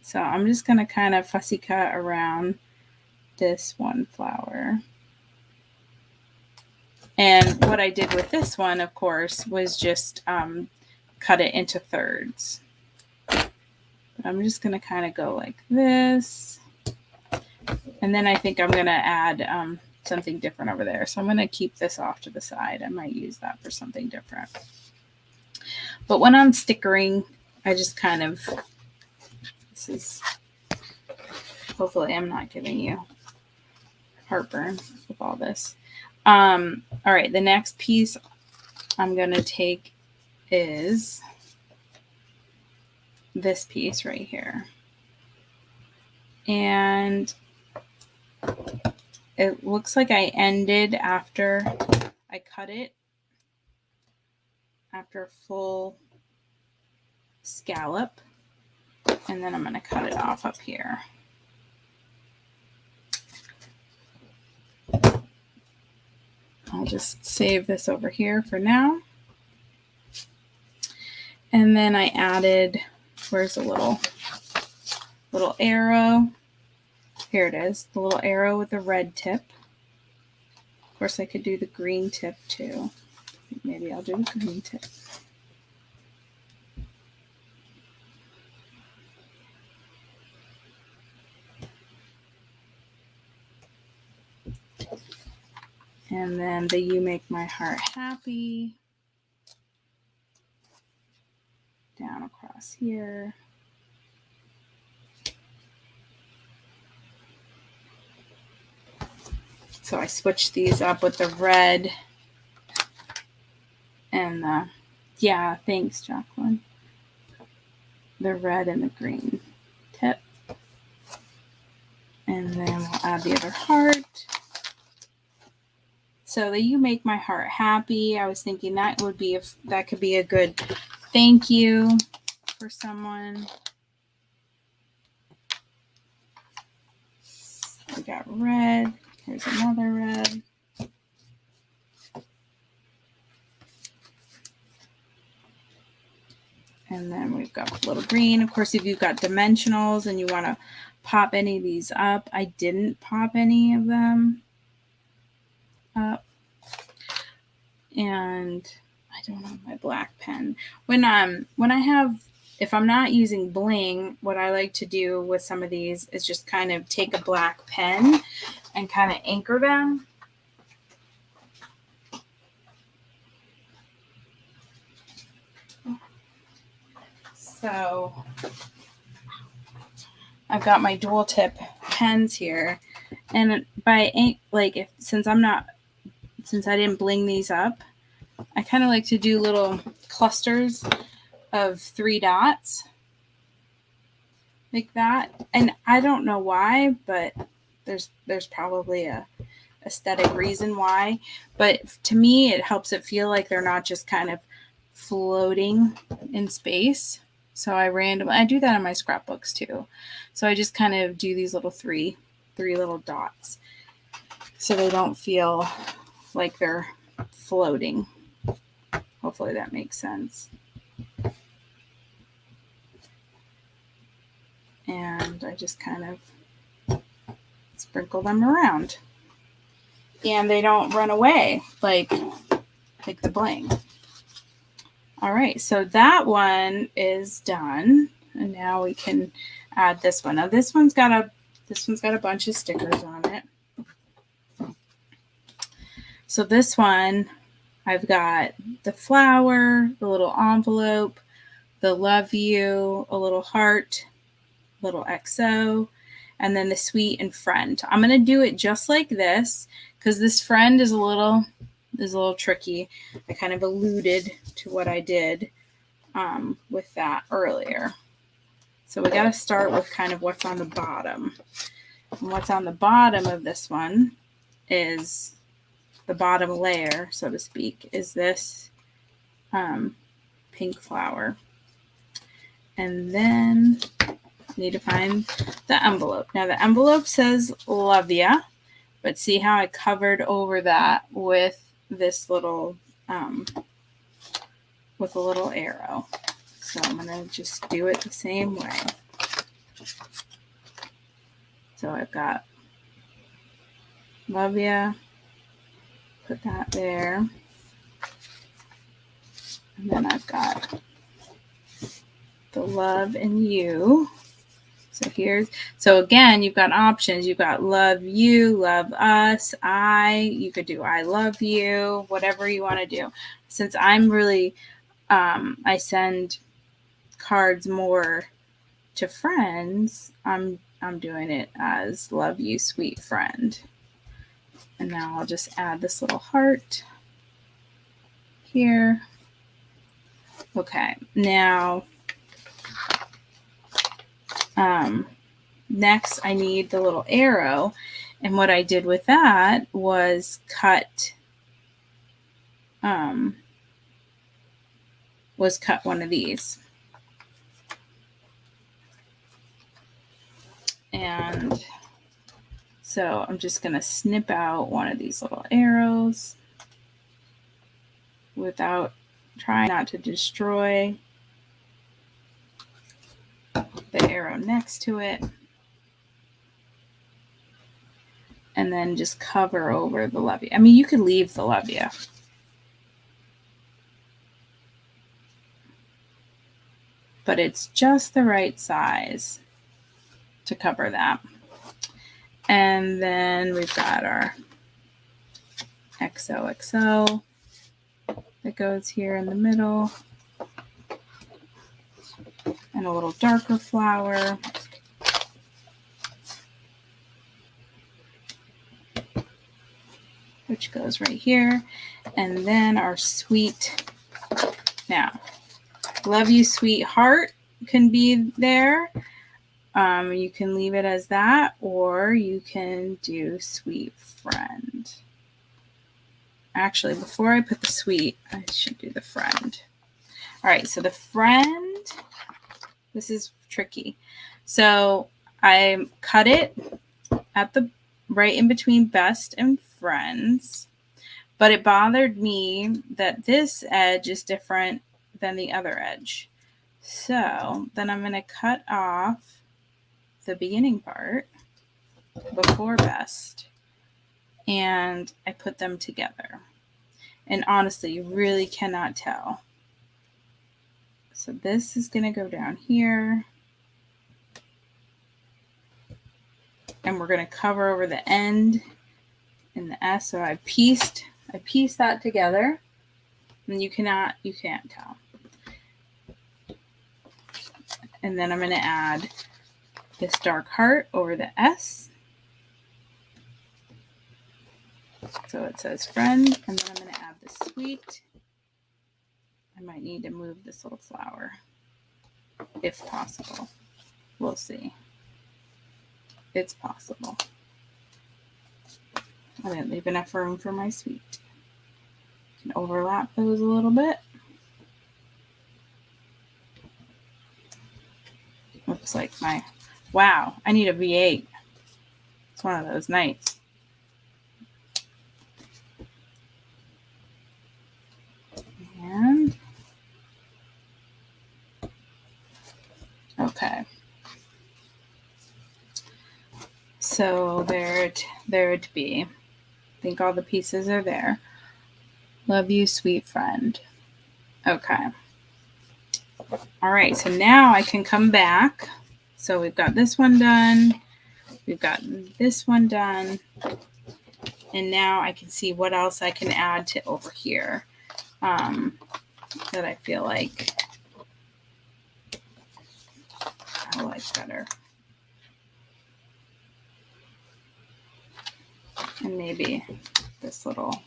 So I'm just going to kind of fussy cut around this one flower. And what I did with this one, of course, was just cut it into thirds. But I'm just going to kind of go like this. And then I think I'm going to add something different over there. So I'm going to keep this off to the side. I might use that for something different. But when I'm stickering, I just kind of, this is, hopefully I'm not giving you heartburn with all this. All right, the next piece I'm going to take is this piece right here. And it looks like I ended after I cut it, after a full scallop, and then I'm going to cut it off up here. I'll just save this over here for now. And then I added, where's the little arrow? Here it is, the little arrow with the red tip. Of course, I could do the green tip too. Maybe I'll do the green tip. And then the You Make My Heart Happy. Down across here. So I switched these up with the red and the, yeah, thanks, Jacqueline. The red and the green tip. And then we'll add the other heart. So the You Make My Heart Happy, I was thinking that would be, that could be a good thank you for someone. We got red. Here's another red. And then we've got a little green. Of course, if you've got dimensionals and you want to pop any of these up, I didn't pop any of them up. And I don't have my black pen. When I have, if I'm not using bling, what I like to do with some of these is just kind of take a black pen and kind of anchor them. So I've got my dual tip pens here, and since I didn't bling these up, I kind of like to do little clusters of 3 dots like that. And I don't know why, but there's probably a aesthetic reason why. But to me, it helps it feel like they're not just kind of floating in space. So I do that in my scrapbooks too. So I just kind of do these little three little dots so they don't feel like they're floating. Hopefully that makes sense. And I just kind of sprinkle them around. And they don't run away like the bling. All right, so that one is done. And now we can add this one. Now this one's got a bunch of stickers on it. So this one, I've got the flower, the little envelope, the love you, a little heart, little XO, and then the sweet and friend. I'm going to do it just like this because this friend is a little tricky. I kind of alluded to what I did with that earlier. So we got to start with kind of what's on the bottom. And what's on the bottom of this one is the bottom layer, so to speak, is this pink flower. And then you need to find the envelope. Now the envelope says love ya, but see how I covered over that with this little, with a little arrow. So I'm going to just do it the same way. So I've got love ya, put that there. And then I've got the love and you. So again, you've got options. You've got love you, love us, you could do I love you, whatever you want to do. Since I'm really, I send cards more to friends, I'm doing it as love you, sweet friend. And now I'll just add this little heart here. Okay, now next I need the little arrow, and what I did with that was cut one of these. And so I'm just going to snip out one of these little arrows without trying not to destroy the arrow next to it. And then just cover over the love ya. I mean, you could leave the love ya, but it's just the right size to cover that. And then we've got our XOXO that goes here in the middle, and a little darker flower. Which goes right here. And then our sweet. Now, love you, sweetheart can be there. You can leave it as that, or you can do sweet friend. Actually, before I put the sweet, I should do the friend. All right, so the friend, this is tricky. So I cut it at the right in between best and friends, but it bothered me that this edge is different than the other edge. So then I'm going to cut off the beginning part before best, and I put them together. And honestly, you really cannot tell. So this is going to go down here, and we're going to cover over the end in the S. So I pieced that together, and you can't tell. And then I'm going to add this dark heart over the S. So it says friend, and then I'm going to add the sweet. I might need to move this little flower if possible. We'll see. It's possible. I didn't leave enough room for my sweet. Can overlap those a little bit. Looks like wow, I need a V8. It's one of those nights. And okay. So there it be. I think all the pieces are there. Love you, sweet friend. Okay. All right, so now I can come back. So we've got this one done. We've got this one done. And now I can see what else I can add to over here that I feel like I like better. And maybe this little.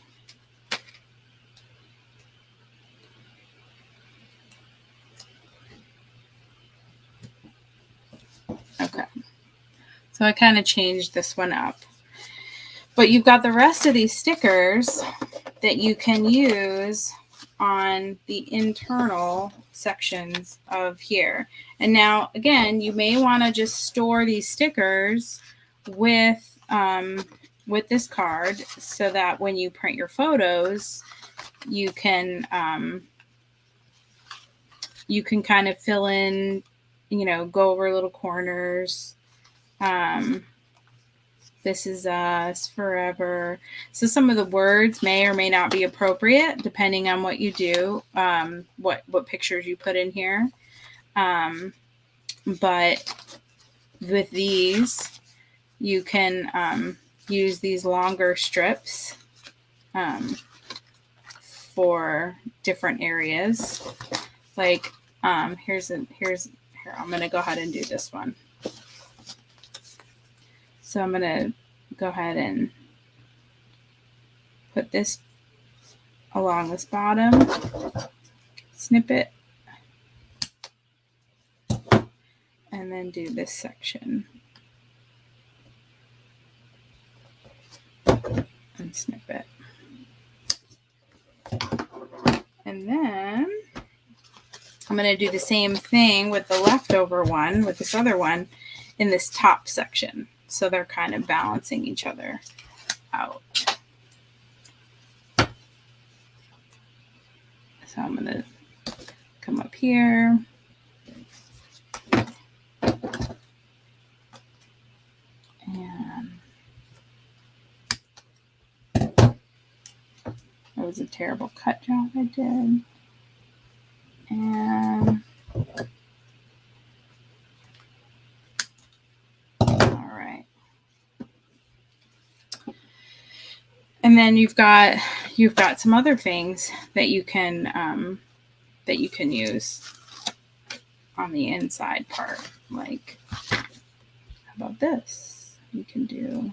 So I kind of changed this one up. But you've got the rest of these stickers that you can use on the internal sections of here. And now, again, you may want to just store these stickers with this card so that when you print your photos, you can kind of fill in, go over little corners. This is us forever. So some of the words may or may not be appropriate depending on what you do, what pictures you put in here. But with these, you can use these longer strips for different areas. Like here, I'm going to go ahead and do this one. So I'm going to go ahead and put this along this bottom, snip it, and then do this section. And snip it. And then I'm going to do the same thing with the leftover one, with this other one, in this top section. So they're kind of balancing each other out. So I'm going to come up here. And that was a terrible cut job I did. And all right. And then you've got some other things that you can use on the inside part. Like, how about this? You can do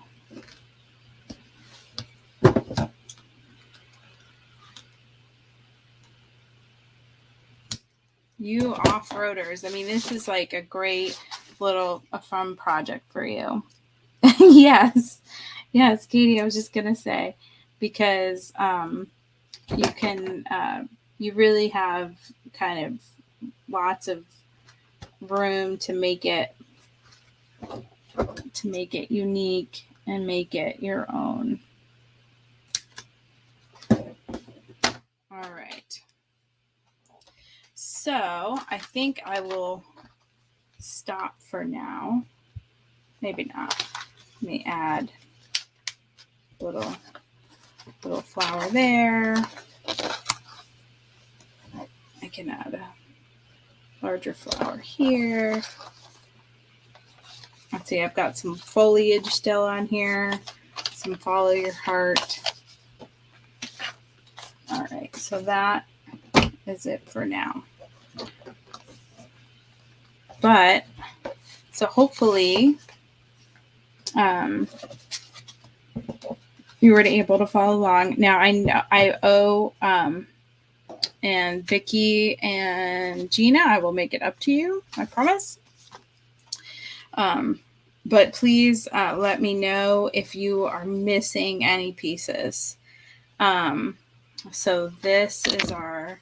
you off-roaders. I mean, this is like a great little fun project for you. Yes, Katie, I was just gonna say, because you can you really have kind of lots of room to make it unique and make it your own. All right. So I think I will stop for now. Maybe not. Let me add a little flower there. I can add a larger flower here. Let's see, I've got some foliage still on here. Some follow your heart. All right, so that is it for now. But so hopefully you were able to follow along. Now I know I owe and Vicki and Gina, I will make it up to you, I promise. But please let me know if you are missing any pieces. So this is our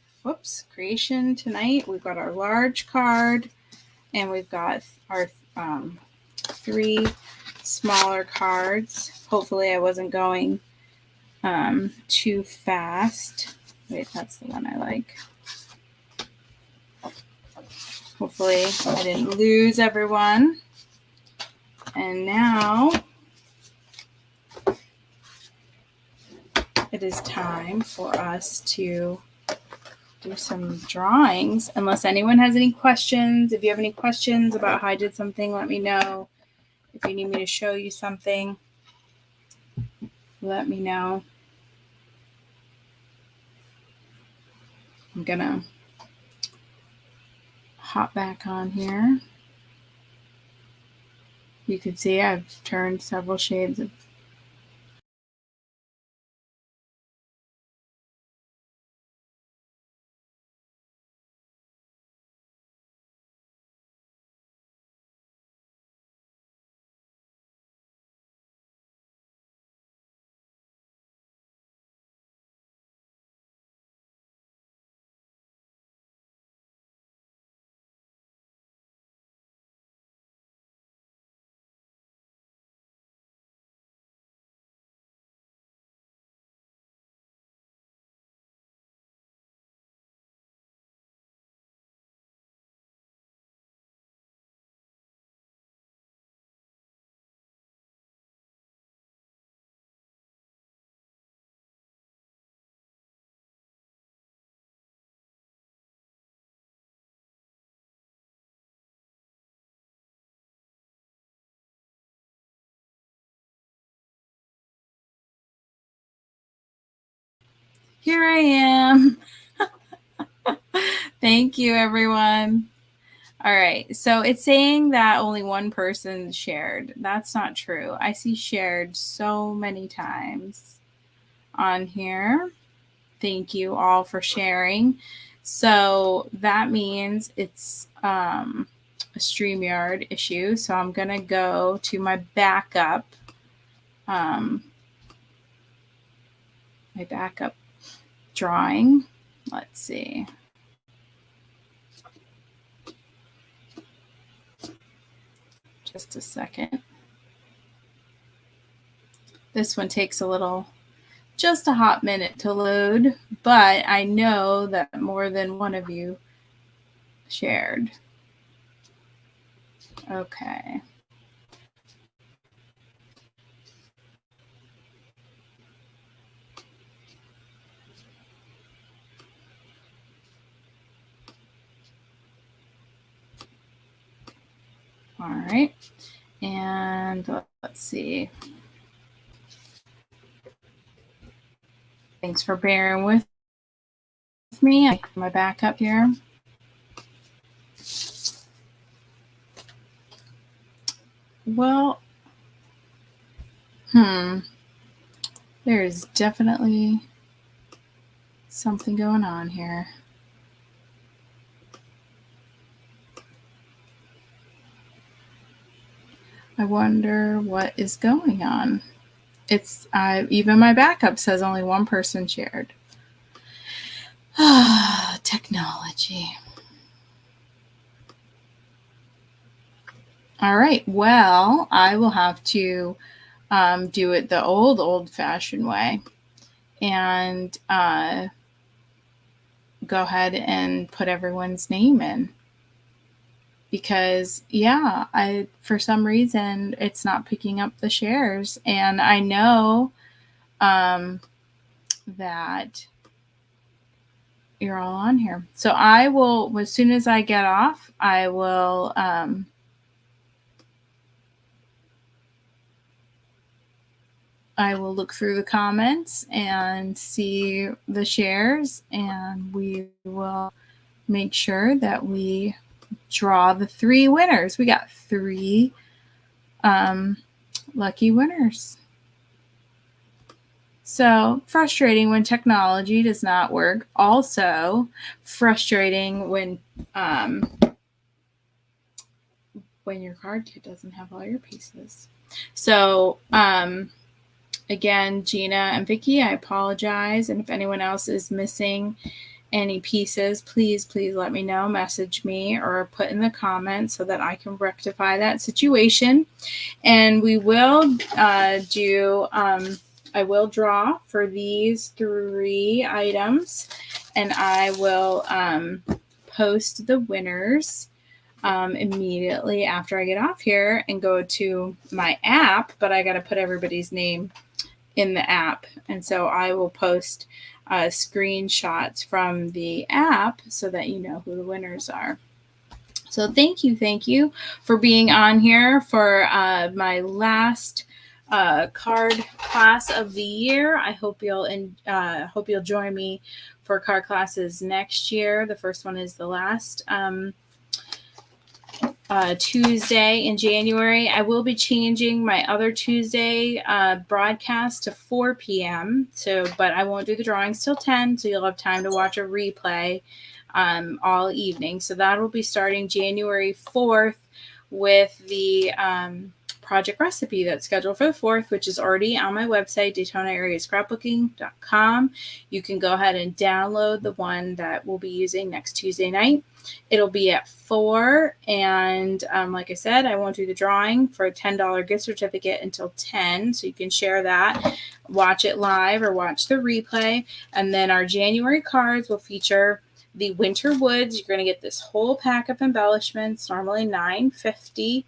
creation tonight. We've got our large card, and we've got our 3 smaller cards. Hopefully I wasn't going too fast. Wait, that's the one I like. Hopefully I didn't lose everyone. And now it is time for us to do some drawings. Unless anyone has any questions. If you have any questions about how I did something, let me know. If you need me to show you something, let me know. I'm gonna hop back on here. You can see I've turned several shades of Here I am. Thank you, everyone. All right. So it's saying that only one person shared. That's not true. I see shared so many times on here. Thank you all for sharing. So that means it's a StreamYard issue. So I'm going to go to my backup. My backup drawing. Let's see. Just a second. This one takes just a hot minute to load, but I know that more than one of you shared. Okay. All right. And let's see. Thanks for bearing with me. I have my backup here. Well, there's definitely something going on here. I wonder what is going on. It's even my backup says only one person shared. Technology. All right. Well, I will have to do it the old-fashioned way and go ahead and put everyone's name in. Because, yeah, for some reason, it's not picking up the shares. And I know that you're all on here. So I will, as soon as I get off, I will look through the comments and see the shares, and we will make sure that we draw the 3 winners. We got 3 lucky winners. So frustrating when technology does not work. Also frustrating when your card kit doesn't have all your pieces. So again, Gina and Vicky, I apologize. And if anyone else is missing any pieces, please let me know. Message me or put in the comments so that I can rectify that situation. And we will I will draw for these 3 items, and I will post the winners immediately after I get off here and go to my app, but I got to put everybody's name in the app. And so I will post screenshots from the app so that you know who the winners are. So thank you for being on here for my last card class of the year. I hope you'll join me for card classes next year. The first one is the last Tuesday in January. I will be changing my other Tuesday broadcast to 4 p.m. But I won't do the drawings till 10, so you'll have time to watch a replay all evening. So that will be starting January 4th with the project recipe that's scheduled for the 4th, which is already on my website, DaytonaAreaScrapbooking.com. You can go ahead and download the one that we'll be using next Tuesday night. It'll be at 4, and like I said, I won't do the drawing for a $10 gift certificate until 10, so you can share that, watch it live, or watch the replay. And then our January cards will feature the Winter Woods. You're going to get this whole pack of embellishments, normally $9.50.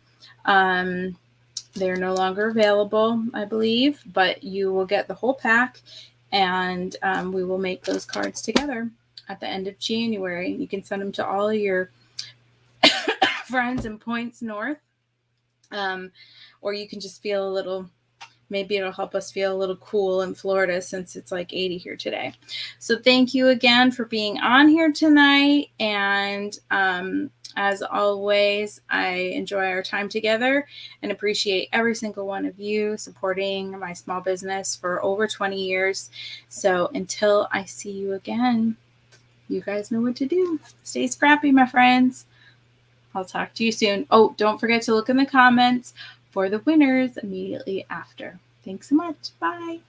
They're no longer available, I believe, but you will get the whole pack, and we will make those cards together at the end of January. You can send them to all of your friends in Points North, or you can just feel a little maybe it'll help us feel a little cool in Florida since it's like 80 here today. So thank you again for being on here tonight. And as always, I enjoy our time together and appreciate every single one of you supporting my small business for over 20 years. So until I see you again, you guys know what to do. Stay scrappy, my friends. I'll talk to you soon. Oh, don't forget to look in the comments for the winners immediately after. Thanks so much. Bye.